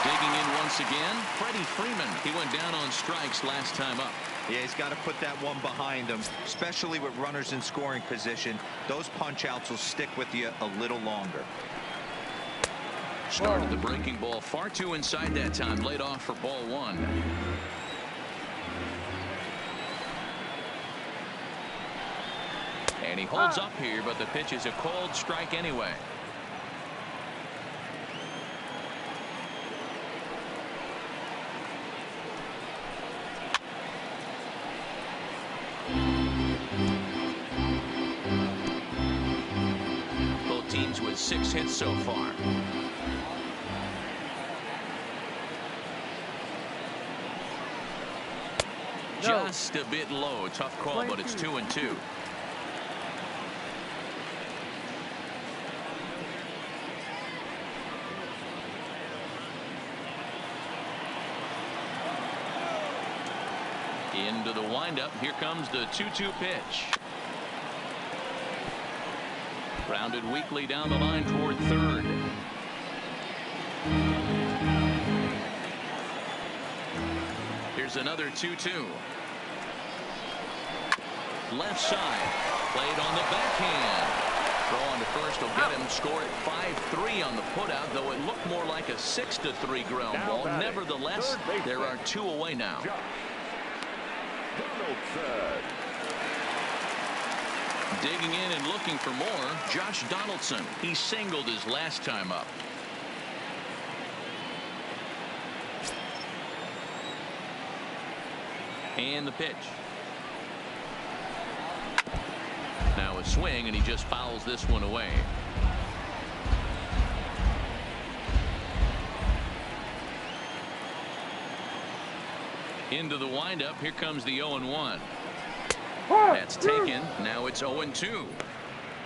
Digging in once again, Freddie Freeman. He went down on strikes last time up. Yeah, he's got to put that one behind him, especially with runners in scoring position. Those punch outs will stick with you a little longer. Started the breaking ball far too inside that time. Laid off for ball 1. And he holds up here, but the pitch is a called strike anyway. Both teams with 6 hits so far. Just a bit low. Tough call, but it's 2-2. Into the windup. Here comes the 2-2 pitch. Grounded weakly down the line toward third. Here's another 2-2. Left side. Played on the backhand. Throw on to first will get him. Score at 5-3 on the putout, though it looked more like a 6-3 ground ball. Nevertheless, there are 2 away now. Digging in and looking for more, Josh Donaldson. He singled his last time up. And the pitch. Now a swing, and he just fouls this one away. Into the windup. Here comes the 0-1. That's taken. Now it's 0-2.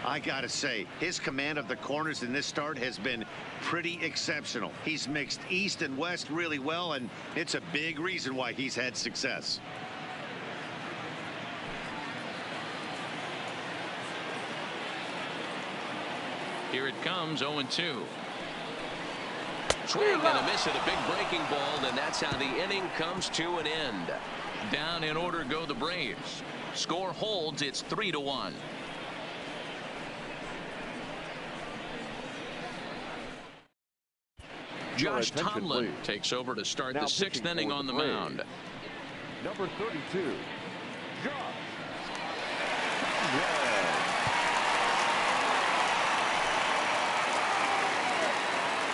I gotta say, his command of the corners in this start has been pretty exceptional. He's mixed east and west really well, and it's a big reason why he's had success. Here it comes, 0-2. Swing and a miss at a big breaking ball, and that's how the inning comes to an end. Down in order go the Braves. Score holds. It's 3-1. Josh Tomlin takes over to start the 6th inning on the mound. Number 32, Josh.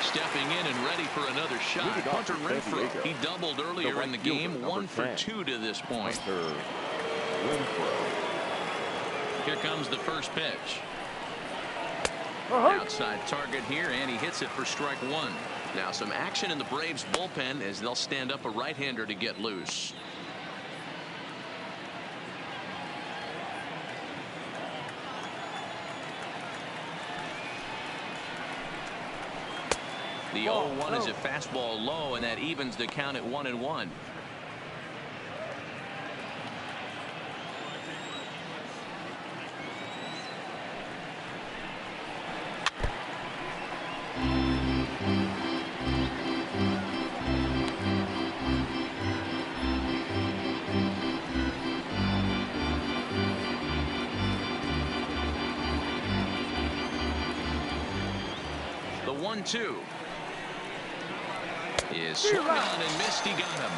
Stepping in and ready for another shot. Hunter Renfroe. He doubled earlier in the game. 1 for 2 to this point. Here comes the first pitch. Outside target here, and he hits it for strike 1. Now some action in the Braves bullpen as they'll stand up a right-hander to get loose. The 0-1 is a fastball low, and that evens the count at 1-1. The 1-2 is swung on and missed. He got him.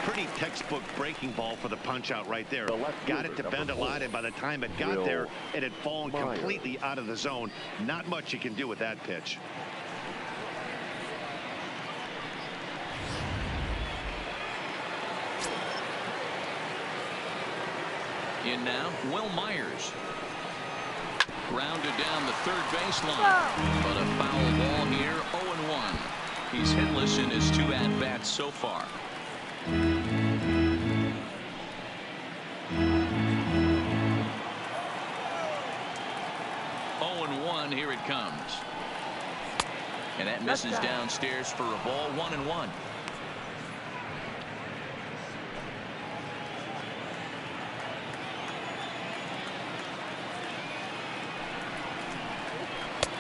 Pretty textbook breaking ball for the punch out right there. Got it to bend a lot, and by the time it got there, it had fallen completely out of the zone. Not much you can do with that pitch. In now, Will Myers. Grounded down the third baseline. But a foul ball here, 0-1. He's hitless in his 2 at-bats so far. 0-1, here it comes. And that misses downstairs for a ball, 1-1.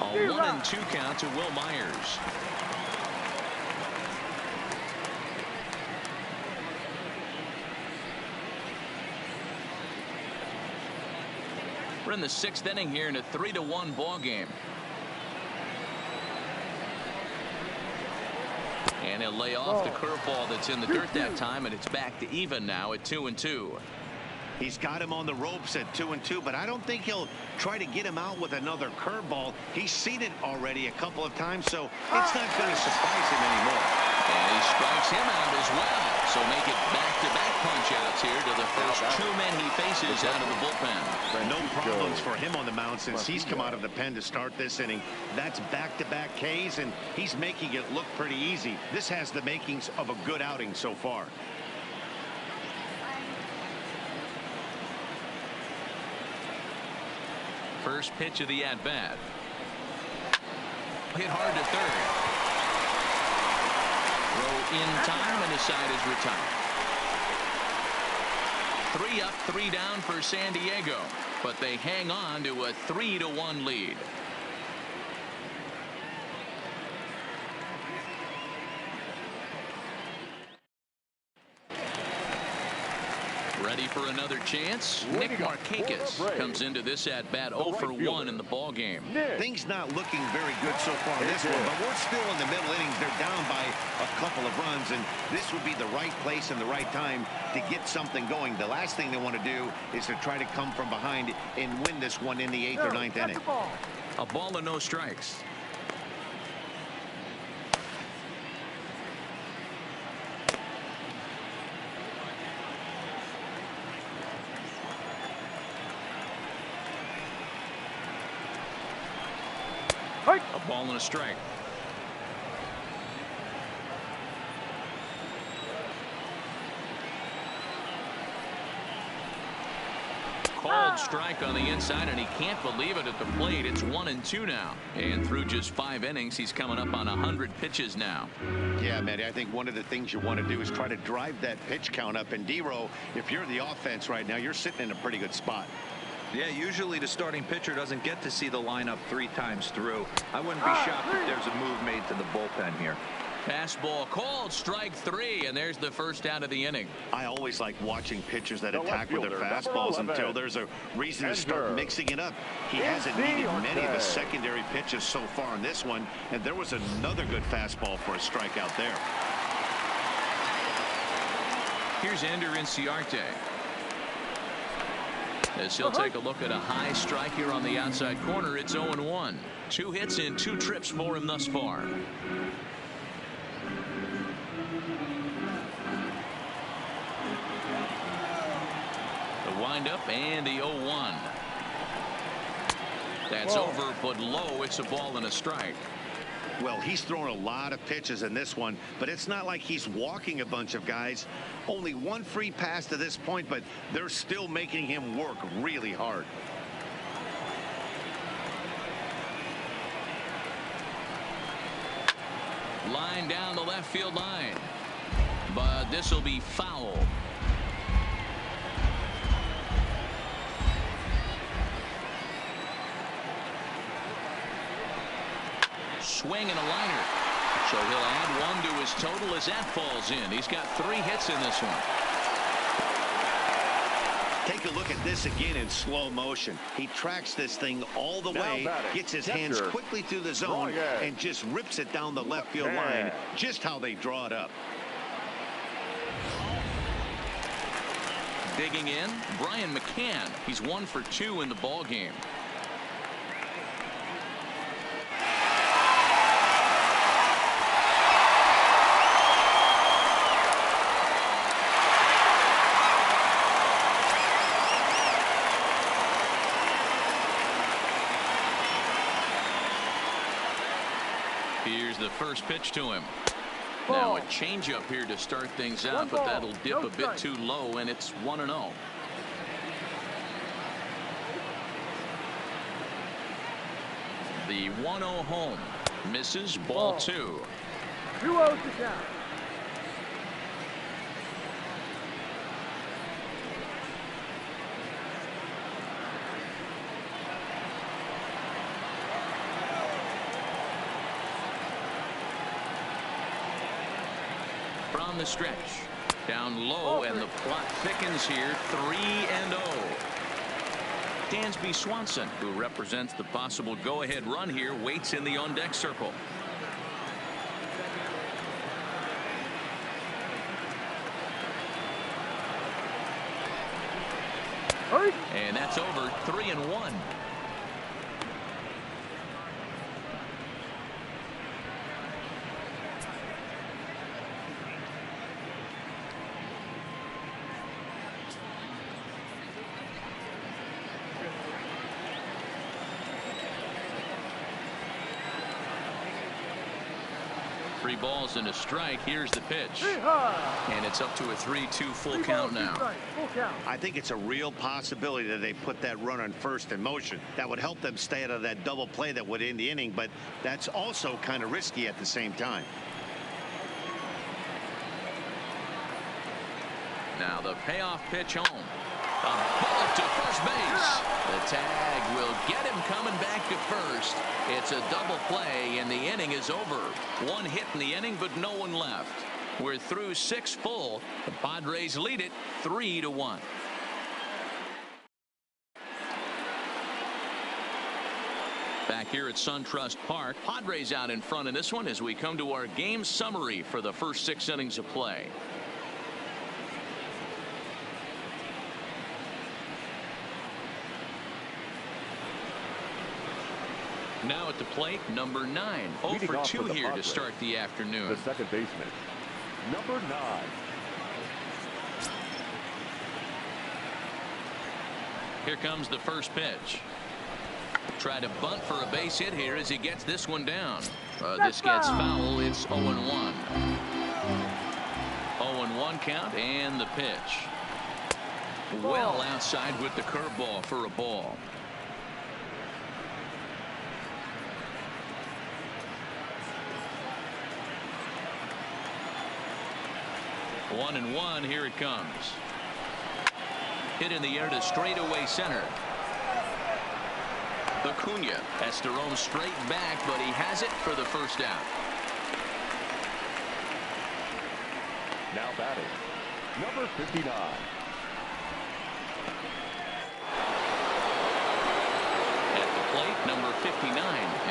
A 1-2 count to Will Myers. We're in the 6th inning here in a 3-1 ball game. And he'll lay off the curveball that's in the dirt that time, and it's back to even now at 2-2. He's got him on the ropes at 2-2, but I don't think he'll try to get him out with another curveball. He's seen it already a couple of times, so it's not going to surprise him anymore. And he strikes him out as well. So make it back-to-back punch-outs here to the first 2 men he faces out of the bullpen. No problems for him on the mound since he's come out of the pen to start this inning. That's back-to-back Ks, and he's making it look pretty easy. This has the makings of a good outing so far. First pitch of the at-bat. Hit hard to third. Throw in time, and the side is retired. 3 up, 3 down for San Diego, but they hang on to a 3-1 lead. Ready for another chance? Nick Markakis comes into this at-bat 0 for 1 in the ball game. Things not looking very good so far in this one, but we're still in the middle innings. They're down by a couple of runs, and this would be the right place and the right time to get something going. The last thing they want to do is to try to come from behind and win this one in the 8th or 9th inning. A ball and no strikes. A ball and a strike. Called strike on the inside, and he can't believe it at the plate. It's 1-2 now. And through just 5 innings, he's coming up on 100 pitches now. Yeah, Matty, I think one of the things you want to do is try to drive that pitch count up. And D-Row, if you're the offense right now, you're sitting in a pretty good spot. Yeah, usually the starting pitcher doesn't get to see the lineup 3 times through. I wouldn't be shocked if there's a move made to the bullpen here. Fastball called, strike 3, and there's the first out of the inning. I always like watching pitchers that attack with their fastballs until there's a reason to start mixing it up. He hasn't needed many of his secondary pitches so far in this one, and there was another good fastball for a strikeout there. Here's Ender Inciarte. As he'll take a look at a high strike here on the outside corner. It's 0-1. 2 hits in 2 trips for him thus far. The windup and the 0-1. That's over but low. It's a ball and a strike. Well, he's thrown a lot of pitches in this one, but it's not like he's walking a bunch of guys. Only 1 free pass to this point, but they're still making him work really hard. Line down the left field line, but this will be foul. Swing and a liner. So he'll add 1 to his total as that falls in. He's got 3 hits in this one. Take a look at this again in slow motion. He tracks this thing all the way, gets his hands quickly through the zone, and just rips it down the left field line, just how they draw it up. Digging in, Brian McCann. He's 1 for 2 in the ball game. Here's the first pitch to him. Now a changeup here to start things out, but that'll dip a bit too low, and it's 1-0. The 1-0 home misses, ball 2. 2-0 to count. From the stretch, down low, and the plot thickens here. 3-0. Dansby Swanson, who represents the possible go-ahead run here, waits in the on-deck circle. And that's over. 3-1. Three balls and a strike. Here's the pitch. And it's up to a 3-2 full count now. I think it's a real possibility that they put that run on first in motion. That would help them stay out of that double play that would end the inning, but that's also kind of risky at the same time. Now the payoff pitch home. A bullet to first base. The tag will get him coming back to first. It's a double play, and the inning is over. 1 hit in the inning, but no one left. We're through 6 full. The Padres lead it 3-1. Back here at SunTrust Park, Padres out in front in this one as we come to our game summary for the first 6 innings of play. Now at the plate, number 9. 0 for 2 here to start the afternoon. The second baseman, number 9. Here comes the first pitch. Try to bunt for a base hit here as he gets this one down. This gets foul. It's 0-1. 0-1 count, and the pitch. Well outside with the curveball for a ball. 1-1. Here it comes. Hit in the air to straightaway center. Acuna has to roam straight back, but he has it for the first out. Now batting, number 59. At the plate, number 59.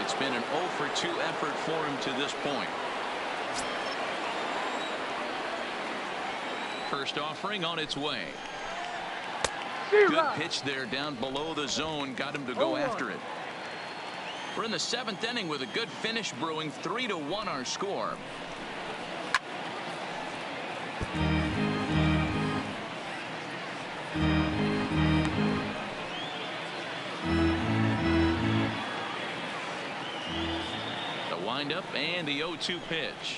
It's been an 0 for 2 effort for him to this point. First offering on its way. Good pitch there down below the zone. Got him to go after it. We're in the 7th inning with a good finish brewing. 3-1 our score. The windup and the 0-2 pitch.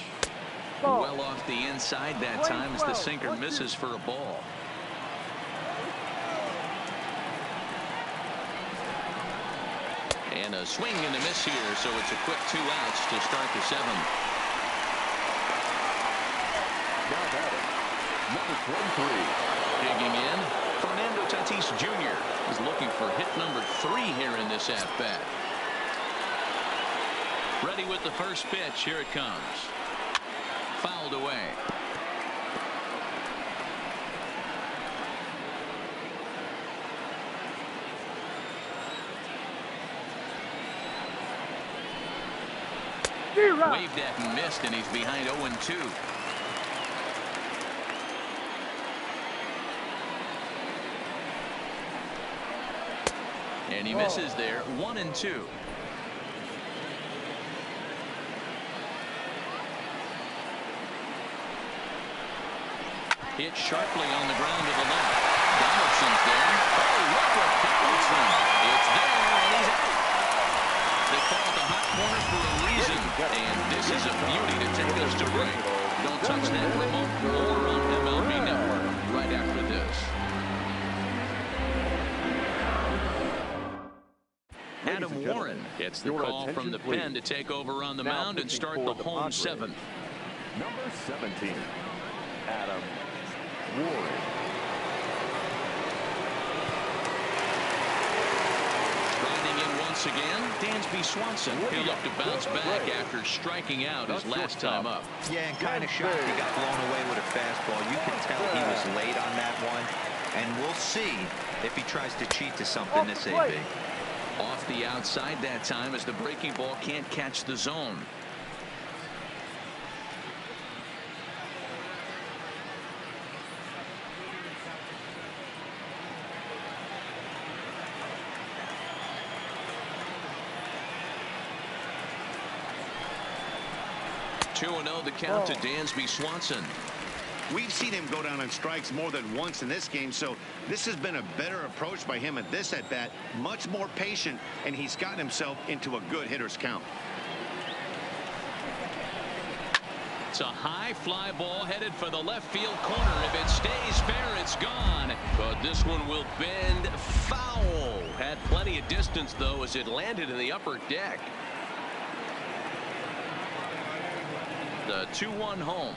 Well off the inside that time as the sinker misses for a ball. And a swing and a miss here, so it's a quick 2 outs to start the 7th. Now batting, number 23. Digging in, Fernando Tatis Jr. is looking for hit number 3 here in this at-bat. Ready with the first pitch. Here it comes. Fouled away. Waved at and missed, and he's behind 0-2. And he misses there. 1-2. Hit sharply on the ground to the left. Donaldson's there. Oh, look at Donaldson. It's there, and he's out. They call it the hot corner for a reason, and this is a beauty to take us to break. Don't touch that remote. More on MLB Network right after this. Adam Warren gets the call from the pen to take over on the mound and start the home 7th. Number 17, Adam Warren. Grinding in once again, Dansby Swanson. He'll look to bounce back after striking out his last time up. Yeah, and kind of shocked he got blown away with a fastball. You can tell he was late on that one, and we'll see if he tries to cheat to something this AB. Off the outside that time as the breaking ball can't catch the zone. Two 2-0 the count to Dansby Swanson. We've seen him go down on strikes more than once in this game, so this has been a better approach by him at this at-bat. Much more patient, and he's gotten himself into a good hitter's count. It's a high fly ball headed for the left field corner. If it stays fair, it's gone. But this one will bend foul. Had plenty of distance, though, as it landed in the upper deck. The 2-1 home.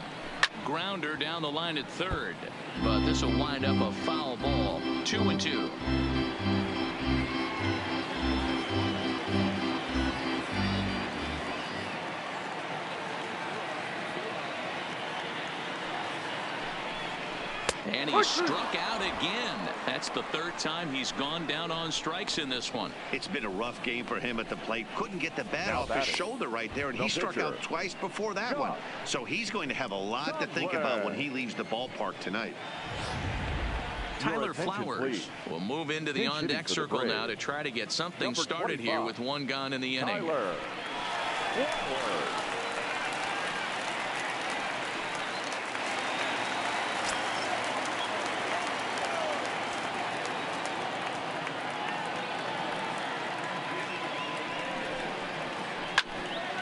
Grounder down the line at third, but this will wind up a foul ball. 2-2. And he struck out again. That's the 3rd time he's gone down on strikes in this one. It's been a rough game for him at the plate. Couldn't get the bat off his shoulder right there, and he struck out twice before that one. So he's going to have a lot to think about when he leaves the ballpark tonight. Tyler Flowers will move into the on-deck circle now to try to get something started here with 1 gone in the inning.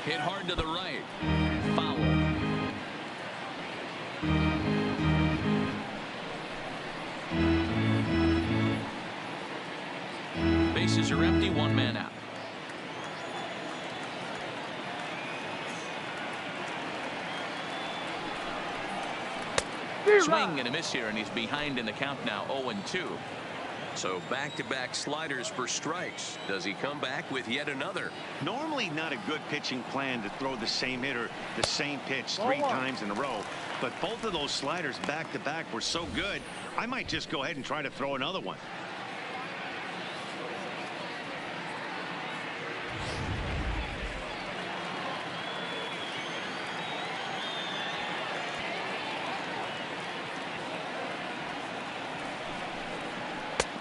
Hit hard to the right. Foul. Bases are empty, one man out. Swing and a miss here, and he's behind in the count now, 0-2. So back-to-back sliders for strikes. Does he come back with yet another? Normally not a good pitching plan to throw the same hitter the same pitch 3 times in a row, but both of those sliders back-to-back were so good, I might just go ahead and try to throw another one.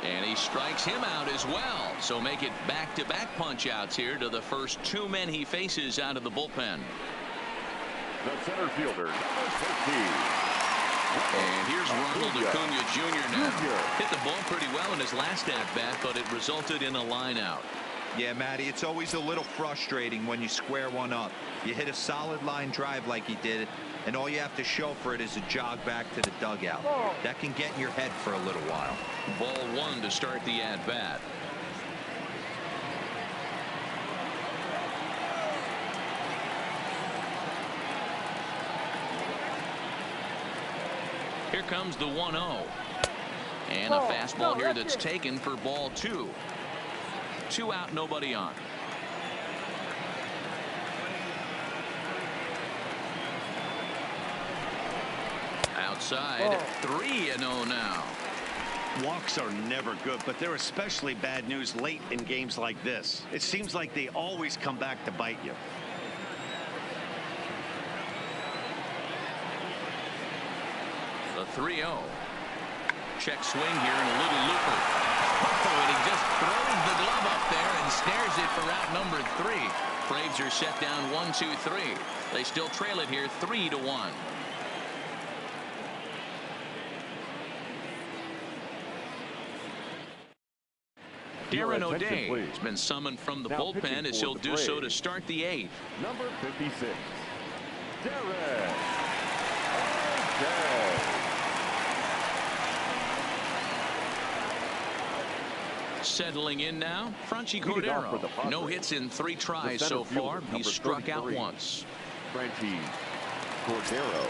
And he strikes him out as well. So make it back-to-back punch-outs here to the first 2 men he faces out of the bullpen. The center fielder, number 13. And here's Ronald Acuna Jr. now. Hit the ball pretty well in his last at-bat, but it resulted in a line-out. Yeah, Matty, it's always a little frustrating when you square one up. You hit a solid line drive like he did, and all you have to show for it is a jog back to the dugout. That can get in your head for a little while. Ball 1 to start the at-bat. Here comes the 1-0. And a fastball here that's taken for ball 2. 2 out, nobody on. Outside, 3-0 now. Walks are never good, but they're especially bad news late in games like this. It seems like they always come back to bite you. The 3-0. Check swing here and a little looper. Oh, and he just throws the glove up there and snares it for out number 3. Braves are set down 1-2-3. They still trail it here 3-1. Darren O'Day has been summoned from the bullpen as he'll do so to start the 8th. Number 56, Darren O'Day. Settling in now, Franchy Cordero. No hits in 3 tries so far. He's struck out once. Franchy Cordero.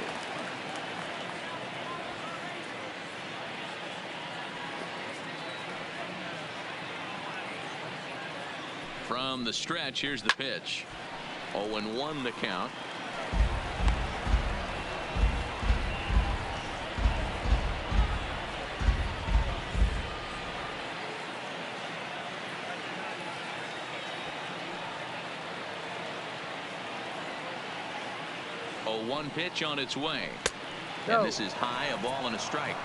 From the stretch, here's the pitch. 0-1 the count. One pitch on its way. And this is high, a ball and a strike.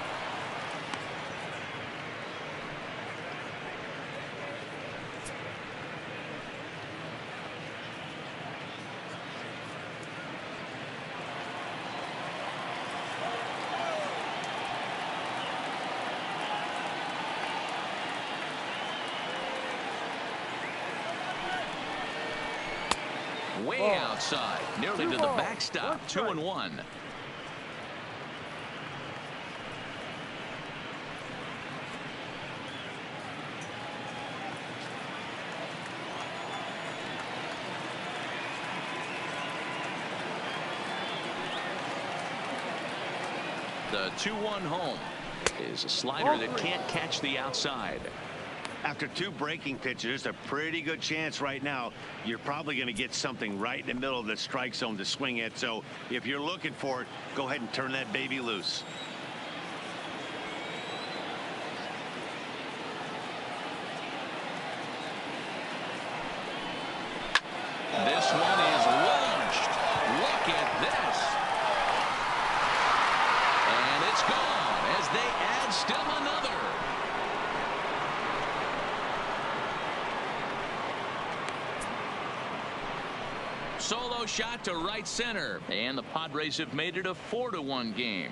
Way outside, nearly to the backstop. 2-1. The 2-1 home is a slider that can't catch the outside. After 2 breaking pitches, there's a pretty good chance right now you're probably going to get something right in the middle of the strike zone to swing at. So if you're looking for it, go ahead and turn that baby loose. This one is launched. Look at this. And it's gone as they add still another. Solo shot to right center, and the Padres have made it a 4-1 game.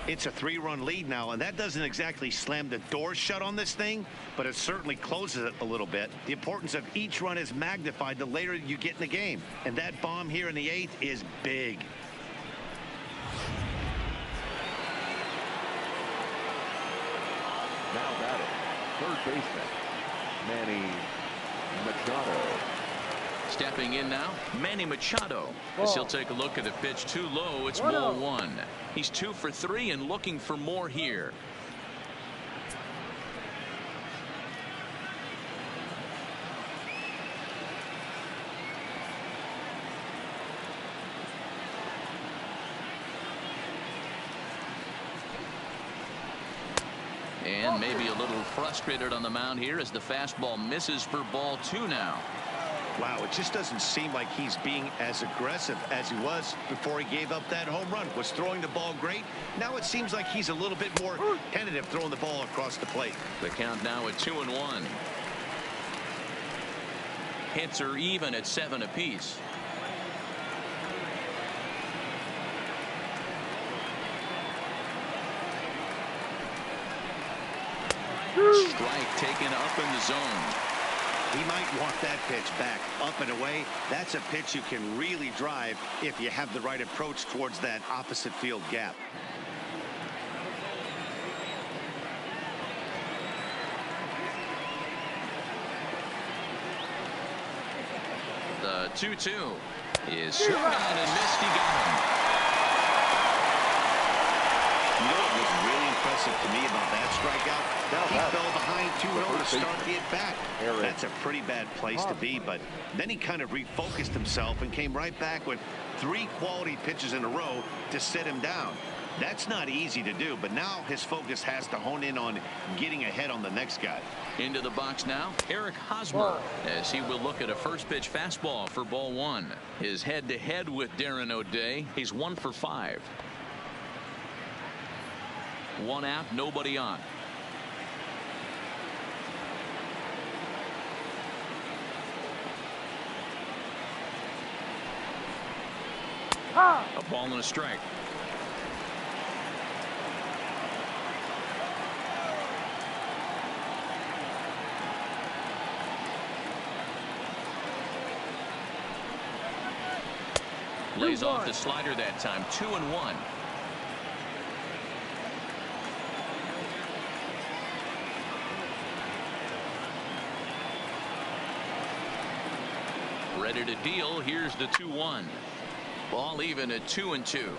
It's a 3-run lead now, and that doesn't exactly slam the door shut on this thing, but it certainly closes it a little bit. The importance of each run is magnified the later you get in the game, and that bomb here in the 8th is big. Now batting, third baseman, Manny Machado. Stepping in now, Manny Machado. As he'll take a look at the pitch too low, it's ball one. He's 2 for 3 and looking for more here. And maybe a little frustrated on the mound here as the fastball misses for ball 2 now. Wow, it just doesn't seem like he's being as aggressive as he was before he gave up that home run. Was throwing the ball great. Now it seems like he's a little bit more tentative throwing the ball across the plate. The count now at 2-1. Hits are even at 7 apiece. Strike taken up in the zone. He might want that pitch back up and away. That's a pitch you can really drive if you have the right approach towards that opposite field gap. The 2-2 is swung on and missed. He got him. You know what was really impressive to me about that strikeout? He fell behind 2-0 to start the at-bat. That's a pretty bad place to be, but then he kind of refocused himself and came right back with 3 quality pitches in a row to sit him down. That's not easy to do, but now his focus has to hone in on getting ahead on the next guy. Into the box now, Eric Hosmer, as he will look at a first pitch fastball for ball 1. His head-to-head with Darren O'Day. He's 1 for 5. 1 out, nobody on. A ball and a strike. Lays off the slider that time. 2-1. Ready to deal. Here's the 2-1. Ball even at 2-2.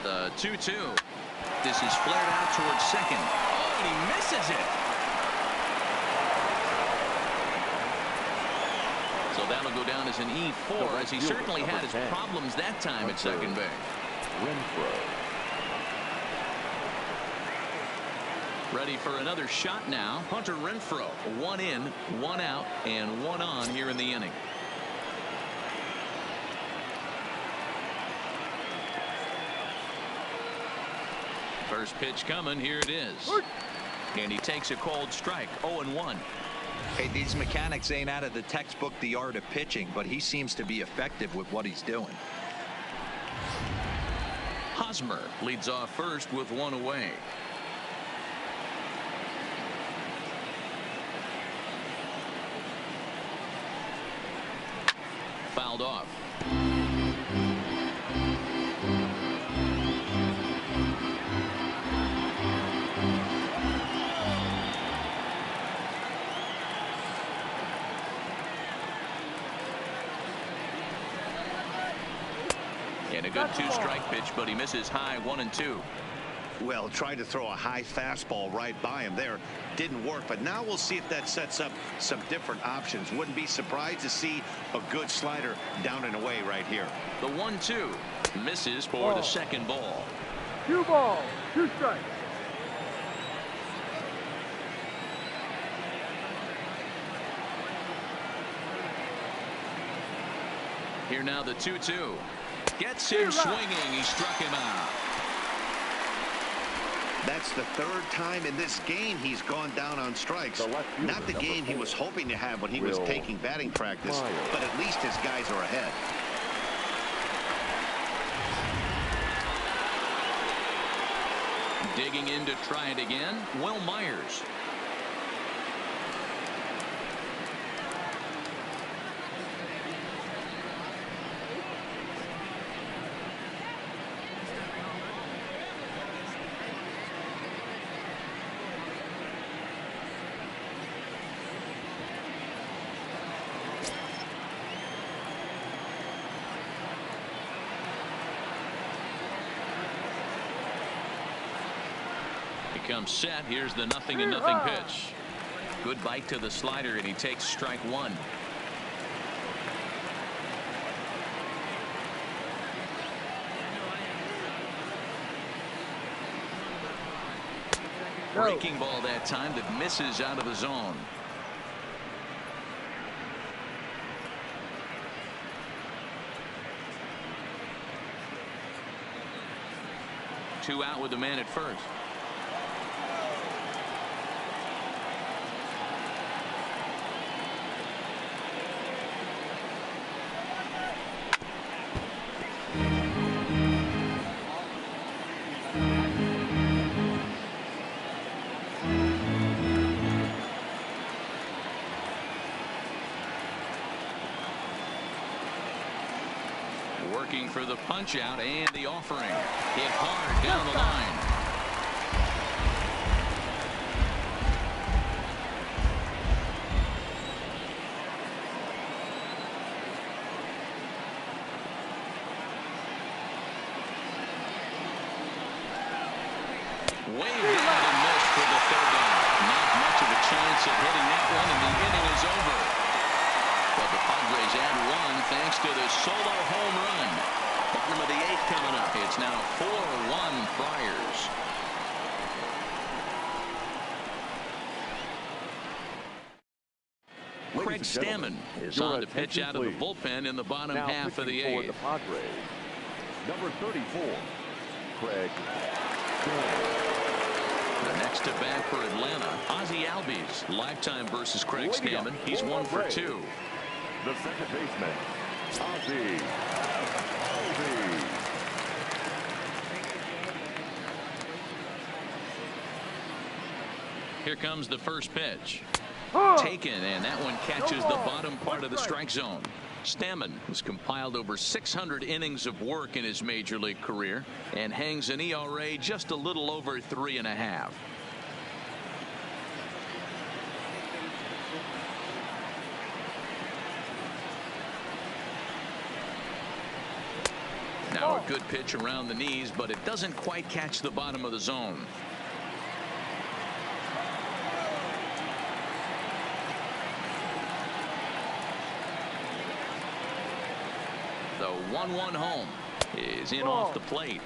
The 2-2. This is flared out towards second. Oh, and he misses it. So that'll go down as an E4, as he certainly had his problems that time at second base. Ready for another shot now. Hunter Renfroe. 1 in, 1 out, and 1 on here in the inning. First pitch coming. Here it is. And he takes a cold strike. 0-1. Hey, these mechanics ain't out of the textbook, The Art of Pitching, but he seems to be effective with what he's doing. Hosmer leads off first with 1 away. Fouled off. And a good 2-strike pitch, but he misses high. 1-2. Well, tried to throw a high fastball right by him there. Didn't work, but now we'll see if that sets up some different options. Wouldn't be surprised to see a good slider down and away right here. The 1-2 misses for the second ball. 2 balls, 2 strikes. Here now the 2-2. Gets him swinging. He struck him out. That's the 3rd time in this game he's gone down on strikes. Not the game he was hoping to have when he was taking batting practice, but at least his guys are ahead. Digging in to try it again, Will Myers. Comes set. Here's the 0-0 pitch. Good bite to the slider, and he takes strike one. Breaking ball that time that misses out of the zone. Two out with the man at first. Working for the punch out and the offering. Hit hard down the line. Way down and missed for the third out. Not much of a chance of hitting that one, and the inning is over. But the Padres add one thanks to the solo home run. Bottom of the 8th coming up. It's now 4-1 Friars. Craig Stammen is on to pitch out of the bullpen in the bottom half of the 8th. The Padres, number 34, Craig. The next to bat for Atlanta, Ozzie Albies. Lifetime versus Craig Stammen. He's 1 for 2. The second baseman, Ozzie Albies. Here comes the first pitch. Taken, and that one catches the bottom part of the strike zone. Stammen has compiled over 600 innings of work in his major league career and hangs an ERA just a little over 3.5. Now a good pitch around the knees, but it doesn't quite catch the bottom of the zone. The 1-1 home is in off the plate.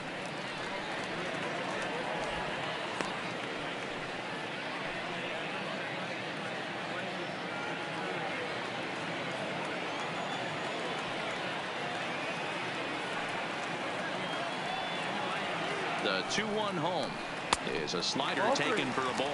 The 2-1 home is a slider taken for a ball.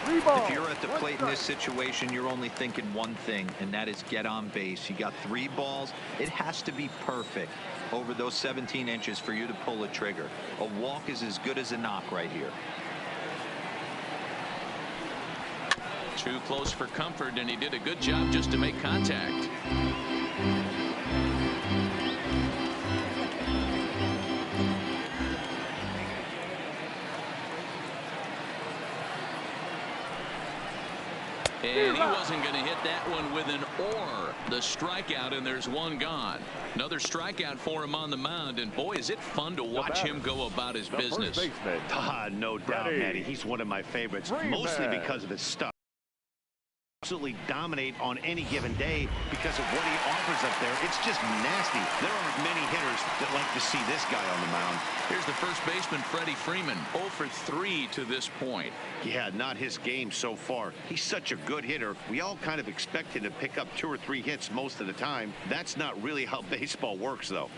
If you're at the plate in this situation, you're only thinking one thing, and that is get on base. You got 3 balls. It has to be perfect over those 17 inches for you to pull a trigger. A walk is as good as a knock right here. Too close for comfort, and he did a good job just to make contact. And he wasn't going to hit that one with an or. The strikeout, and there's one gone. Another strikeout for him on the mound, and boy, is it fun to watch him go about his business. No doubt, Matty. He's one of my favorites, mostly because of his stuff. Absolutely dominate on any given day because of what he offers up there. It's just nasty. There aren't many hitters that like to see this guy on the mound. Here's the first baseman, Freddie Freeman, 0 for 3 to this point. Yeah, not his game so far. He's such a good hitter. We all kind of expect him to pick up 2 or 3 hits most of the time. That's not really how baseball works, though.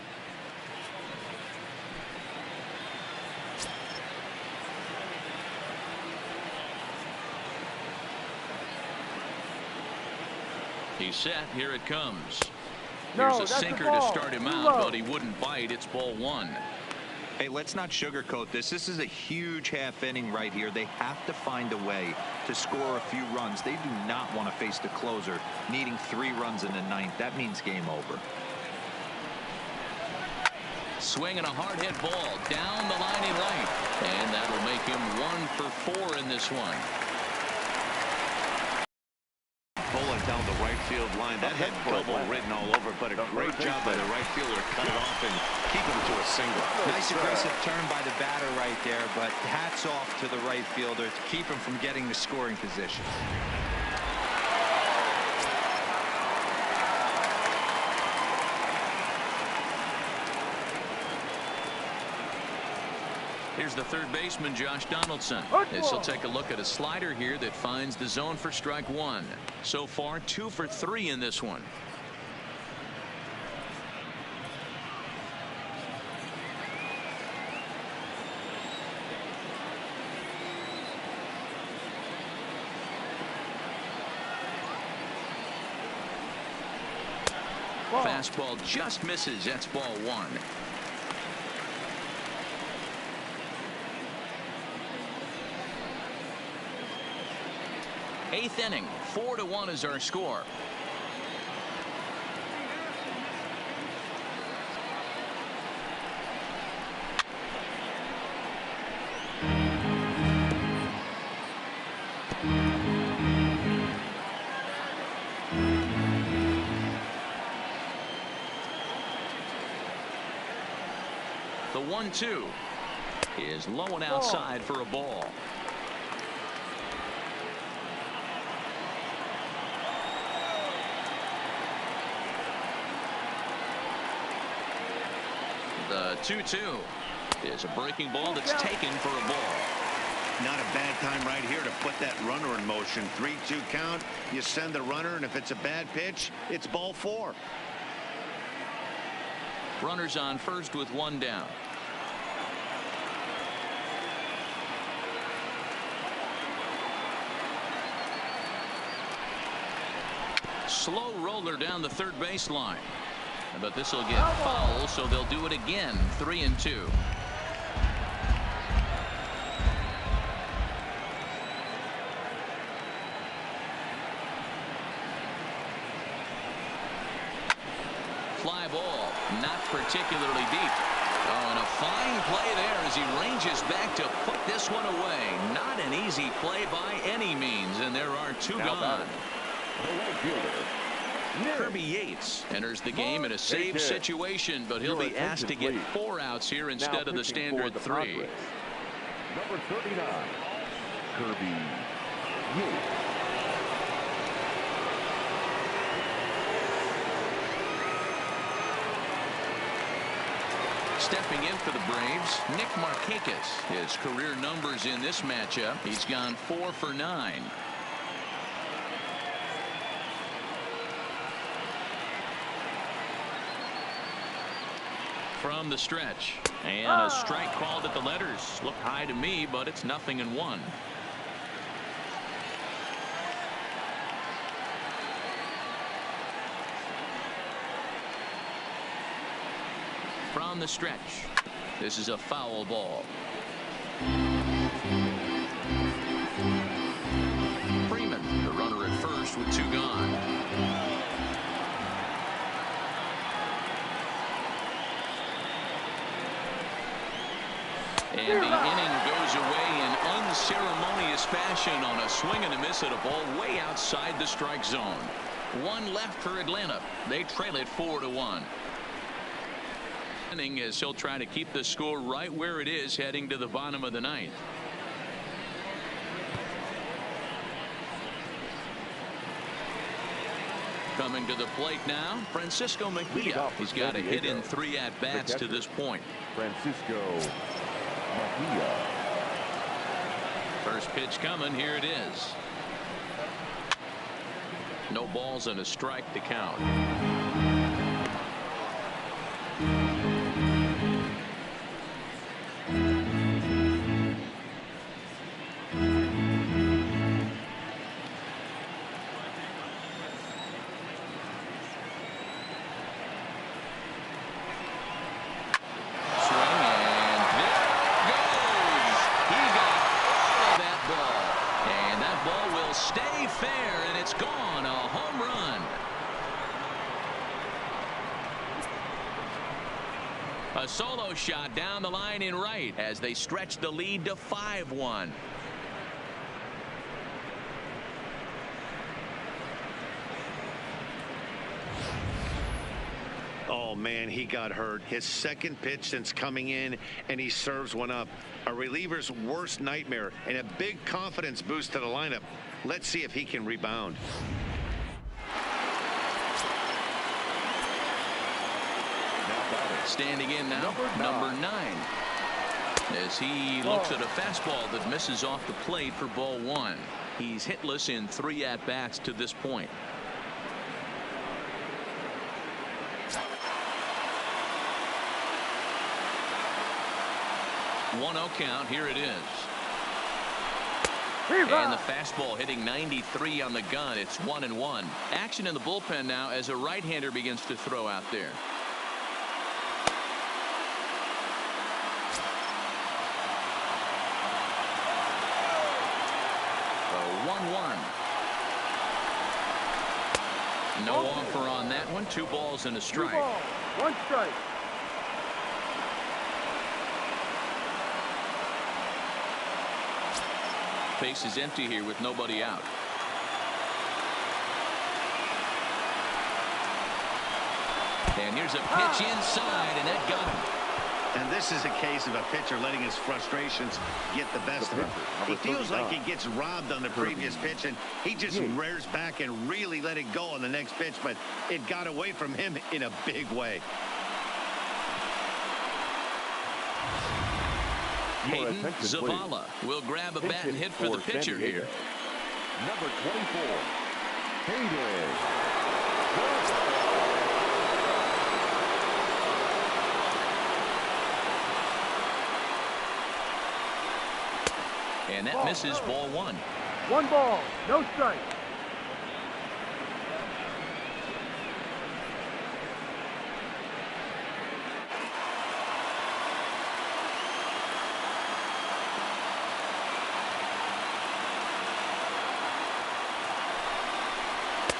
He's set. Here it comes. Here's a sinker to start him out, but he wouldn't bite. It's ball 1. Hey, let's not sugarcoat this. This is a huge half inning right here. They have to find a way to score a few runs. They do not want to face the closer needing 3 runs in the 9th. That means game over. Swinging a hard hit ball down the line in right, and that'll make him 1 for 4 in this one. Pulling down the right field line. That had trouble written all over, but a great job by the right fielder to cut it off and keep him to a single. Nice aggressive turn by the batter right there, but hats off to the right fielder to keep him from getting the scoring position. Here's the third baseman, Josh Donaldson. As he'll take a look at a slider here that finds the zone for strike 1. So far, 2 for 3 in this one. Fastball just misses. That's ball 1. 8th inning, 4-1 is our score. The 1-2 is low and outside for a ball. The 2-2 is a breaking ball that's taken for a ball. Not a bad time right here to put that runner in motion. 3-2 count. You send the runner, and if it's a bad pitch, it's ball 4. Runners on first with 1 down. Slow roller down the third baseline. But this will get foul, so they'll do it again. 3-2. Fly ball, not particularly deep. Oh, and a fine play there as he ranges back to put this one away. Not an easy play by any means, and there are 2 gone. Kirby Yates enters the game in a save situation, but he'll be asked to get 4 outs here instead of the standard 3. Number 39, Kirby Yates. Stepping in for the Braves, Nick Markakis. His career numbers in this matchup, he's gone 4 for 9. From the stretch, and a strike called at the letters. Looked high to me, but it's 0-1. From the stretch, this is a foul ball. Freeman, the runner at first with 2 gone. And the inning goes away in unceremonious fashion on a swing and a miss at a ball way outside the strike zone. 1 left for Atlanta. They trail it 4-1. Inning as he'll try to keep the score right where it is heading to the bottom of the 9th. Coming to the plate now, Francisco Mejia. He's got a hit in 3 at-bats to this point. Francisco Mejia. First pitch coming. Here it is. No balls and a strike to count. solo shot down the line in right as they stretch the lead to 5-1. Oh, man, he got hurt. His second pitch since coming in, and he serves one up. A reliever's worst nightmare and a big confidence boost to the lineup. Let's see if he can rebound. Standing in now, number 9. As he looks at a fastball that misses off the plate for ball 1. He's hitless in 3 at-bats to this point. 1-0 count. Here it is. And the fastball hitting 93 on the gun. It's 1-1. Action in the bullpen now as a right-hander begins to throw out there. A 1-1. No offer on that one. 2 balls and a strike. 2 balls, 1 strike. Base is empty here with nobody out. And here's a pitch inside, and that got him. And this is a case of a pitcher letting his frustrations get the best of him. He feels like he gets robbed on the previous pitch, and he just rears back and really let it go on the next pitch, but it got away from him in a big way. Hayden Zavala will grab a bat and hit for the pitcher here. Number 24, Hayden. And that misses ball 1. 1 ball, no strike.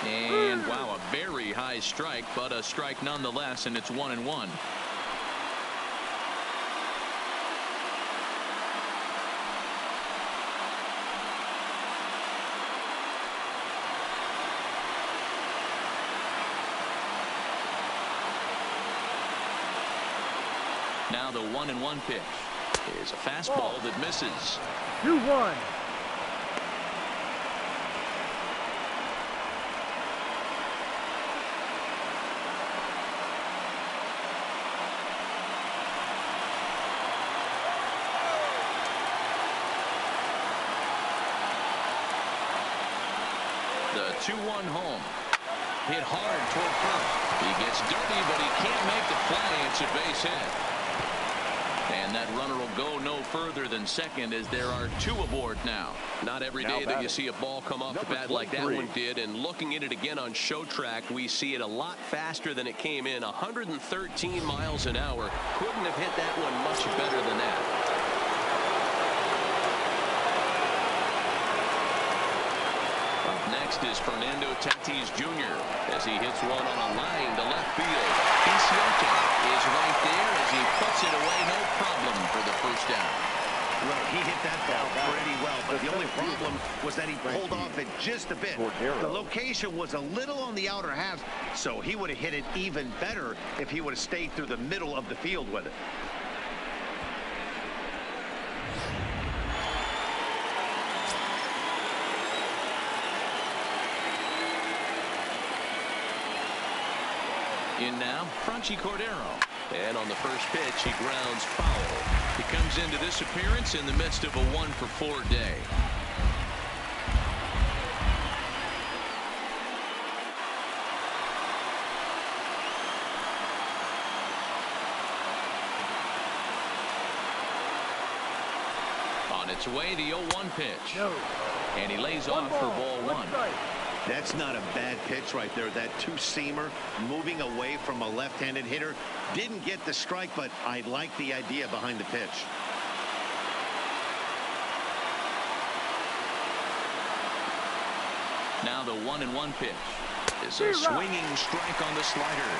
And wow, a very high strike, but a strike nonetheless, and it's 1-1. Now the 1-1 pitch is a fastball that misses. 2-1. The 2-1 home. Hit hard toward first. He gets dirty, but he can't make the play. It's a base hit. And that runner will go no further than second as there are 2 aboard now. Not every day that you see a ball come off the bat like that one did. And looking at it again on show track, we see it a lot faster than it came in. 113 miles an hour. Couldn't have hit that one much better than that. Next is Fernando Tatis Jr. as he hits one on a line to left field. Inciota is right there as he puts it away, no problem for the first down. Well, he hit that ball pretty well, but the only problem was that he pulled off it just a bit. The location was a little on the outer half, so he would have hit it even better if he would have stayed through the middle of the field with it. In now, Franchy Cordero. And on the first pitch, he grounds foul. He comes into this appearance in the midst of a 1-for-4 day. On its way, the 0-1 pitch. No. And he lays off for ball 1. That's not a bad pitch right there. That 2-seamer moving away from a left-handed hitter. Didn't get the strike, but I like the idea behind the pitch. Now the 1-1 pitch is a swinging strike on the slider.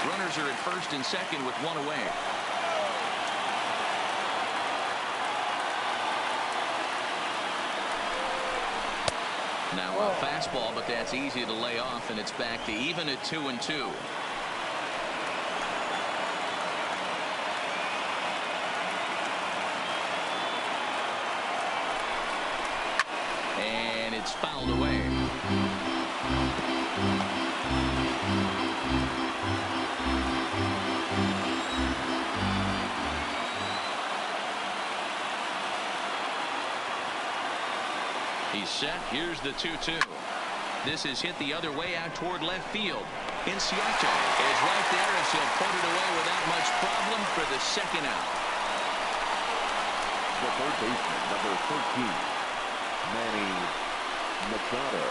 Runners are at first and second with one away. Now a fastball, but that's easy to lay off, and it's back to even at 2-2. And it's fouled away. He's set. Here's the 2-2. This is hit the other way out toward left field. Inciarte is right there as he'll put it away without much problem for the second out. The third baseman, number 13, Manny Machado.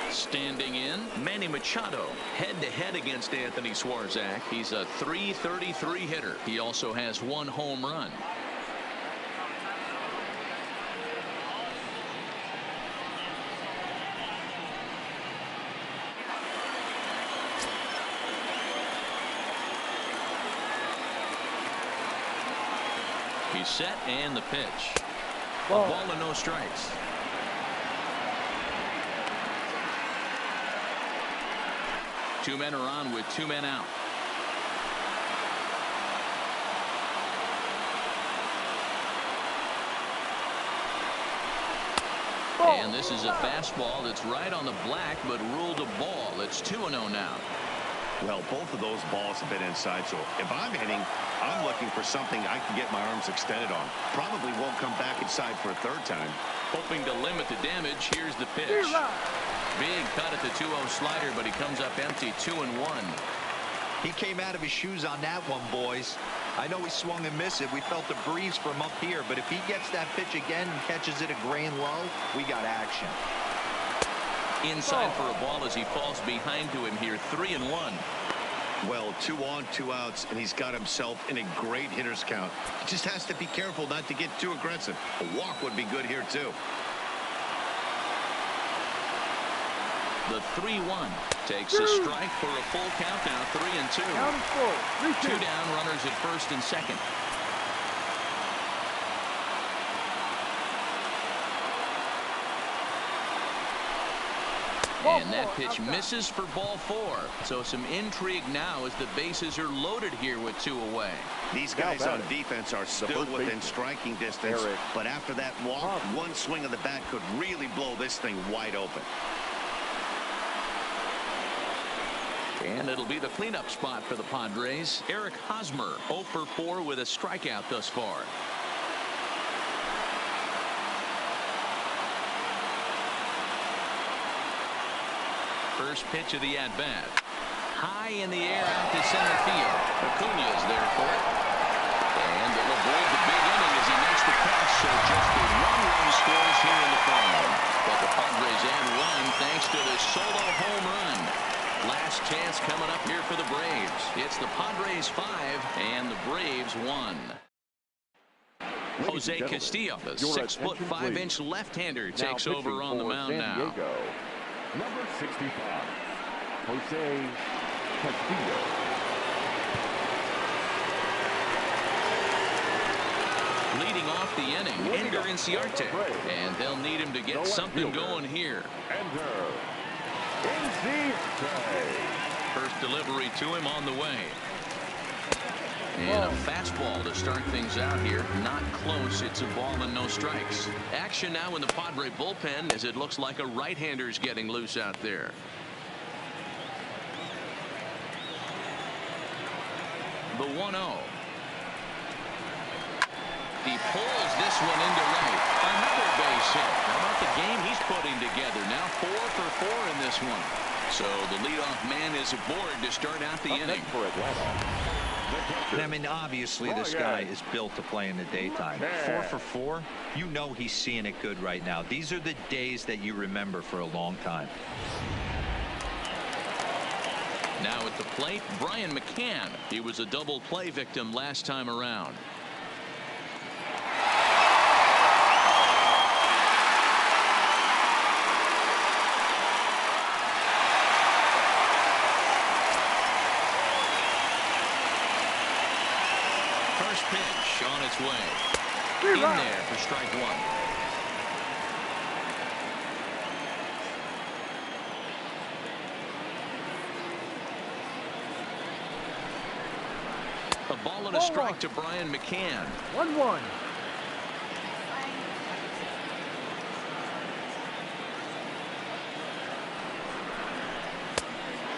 Standing in, Manny Machado, head-to-head against Anthony Swarzak. He's a .333 hitter. He also has one home run. He's set, and the pitch. Ball. A ball and no strikes. Two men are on with two men out. Ball. And this is a fastball that's right on the black, but ruled a ball. It's 2-0 now. Well, both of those balls have been inside, so if I'm hitting, I'm looking for something I can get my arms extended on. Probably won't come back inside for a third time. Hoping to limit the damage. Here's the pitch. Big cut at the 2-0 slider, but he comes up empty. 2-1. He came out of his shoes on that one, boys. I know he swung and missed it. We felt the breeze from up here, but if he gets that pitch again and catches it a grain low, we got action. Inside for a ball as he falls behind to him here. 3-1. Well, 2 on, 2 outs, and he's got himself in a great hitter's count. He just has to be careful not to get too aggressive. A walk would be good here, too. The 3-1 takes a strike for a full count now. 3-2. Count is full. 3-2. Two down, runners at first and second. And that pitch misses for ball 4. So some intrigue now as the bases are loaded here with 2 away. These guys on defense are still within striking distance, but after that walk, one swing of the bat could really blow this thing wide open. And it'll be the cleanup spot for the Padres. Eric Hosmer, 0 for 4 with a strikeout thus far. First pitch of the at-bat. High in the air out to center field. Acuña's there for it. And it'll avoid the big inning as he makes the catch. So just the 1 run scores here in the frame. But the Padres add 1 thanks to the solo home run. Last chance coming up here for the Braves. It's the Padres 5 and the Braves 1. Jose Castillo, the 6'5" left-hander, takes over on the mound now. Number 65, Jose Castillo. Leading off the inning, Ender Inciarte. And they'll need him to get something going here. First delivery to him on the way. And a fastball to start things out here. Not close. It's a ball and no strikes. Action now in the Padre bullpen as it looks like a right-hander's getting loose out there. The 1-0. He pulls this one into right. Another base hit. How about the game he's putting together? Now 4 for 4 in this one. So the leadoff man is aboard to start out the inning. I mean, obviously this guy is built to play in the daytime. 4 for 4. You know he's seeing it good right now. These are the days that you remember for a long time. Now at the plate, Brian McCann. He was a double play victim last time around. First pitch on its way. In there for strike one. A ball and a strike to Brian McCann. 1-1.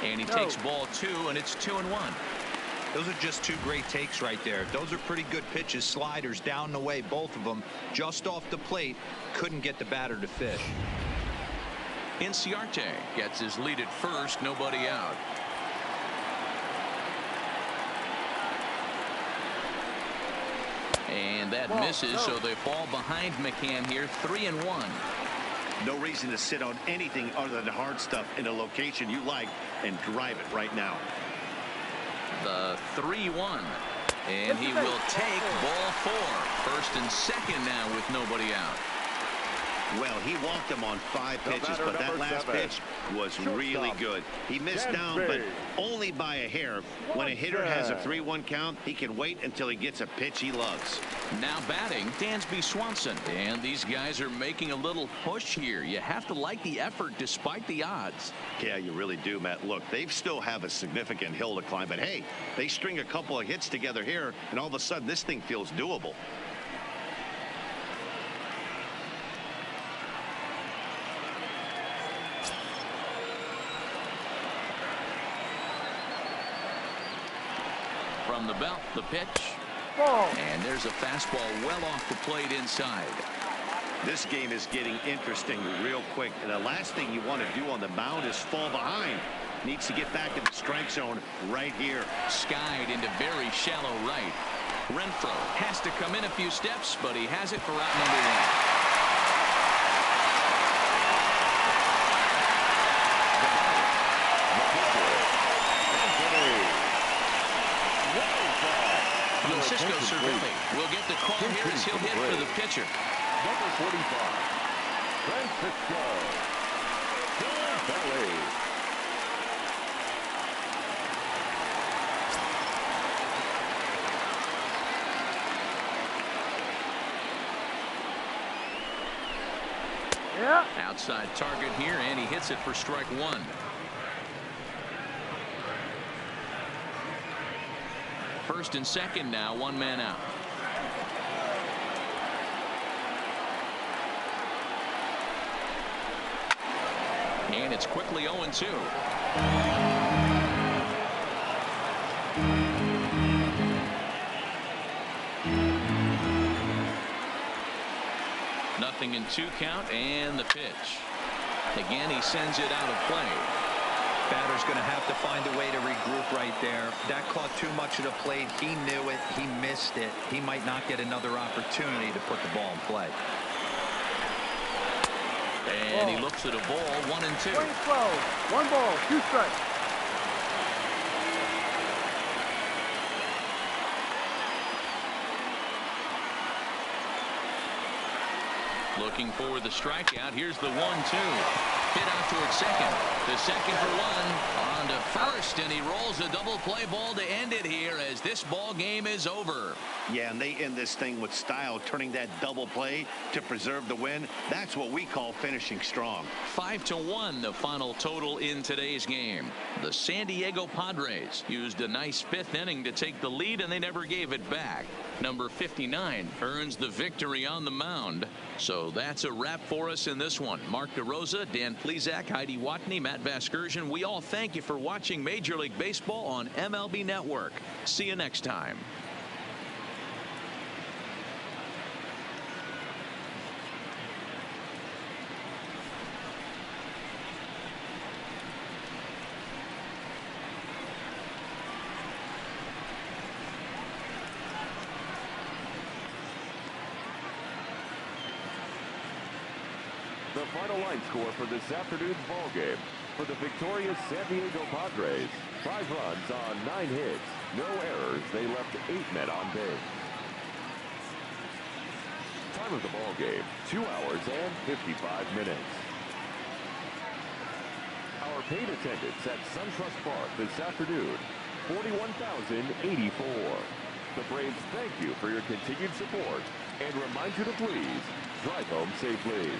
And he takes ball 2, and it's 2-1. Those are just two great takes right there. Those are pretty good pitches. Sliders down the way, both of them. Just off the plate. Couldn't get the batter to fish. Inciarte gets his lead at first. Nobody out. And that misses, so they fall behind McCann here, 3-1. No reason to sit on anything other than hard stuff in a location you like and drive it right now. The 3-1. And he will take ball 4. First and second now with nobody out. Well, he walked him on 5 pitches, but that last pitch was really good. He missed down, but only by a hair. When a hitter has a 3-1 count, he can wait until he gets a pitch he loves. Now batting, Dansby Swanson. And these guys are making a little push here. You have to like the effort despite the odds. Yeah, you really do, Matt. Look, they still have a significant hill to climb, but hey, they string a couple of hits together here, and all of a sudden this thing feels doable. From the belt, the pitch. Ball. And there's a fastball well off the plate inside. This game is getting interesting real quick, and the last thing you want to do on the mound is fall behind. Needs to get back in the strike zone right here. Skied into very shallow right. Renfroe has to come in a few steps, but he has it for out number 1. Francisco Cervelli will get the call here as he'll hit for the pitcher. Number 45, Francisco Cervelli. Yeah. Outside target here, and he hits it for strike 1. First and second now, 1 man out. And it's quickly 0-2. Nothing in 2 count, and the pitch. Again, he sends it out of play. Batter's going to have to find a way to regroup right there. That caught too much of the plate. He knew it. He missed it. He might not get another opportunity to put the ball in play. And he looks at a ball, 1-2. 20-12. 1 ball, 2 strikes. Looking for the strikeout. Here's the 1-2. Hit out towards second. The second for 1. On to first, and he rolls a double play ball to end it here as this ball game is over. Yeah, and they end this thing with style, turning that double play to preserve the win. That's what we call finishing strong. 5-1 the final total in today's game. The San Diego Padres used a nice 5th inning to take the lead, and they never gave it back. Number 59 earns the victory on the mound. So that's a wrap for us in this one. Mark DeRosa, Dan Plesac, Heidi Watney, Matt Vasgersian. We all thank you for watching Major League Baseball on MLB Network. See you next time. The final line score for this afternoon's ball game. For the victorious San Diego Padres, 5 runs on 9 hits, no errors. They left 8 men on base. Time of the ball game, 2 hours and 55 minutes. Our paid attendance at SunTrust Park this afternoon, 41,084. The Braves thank you for your continued support and remind you to please drive home safely.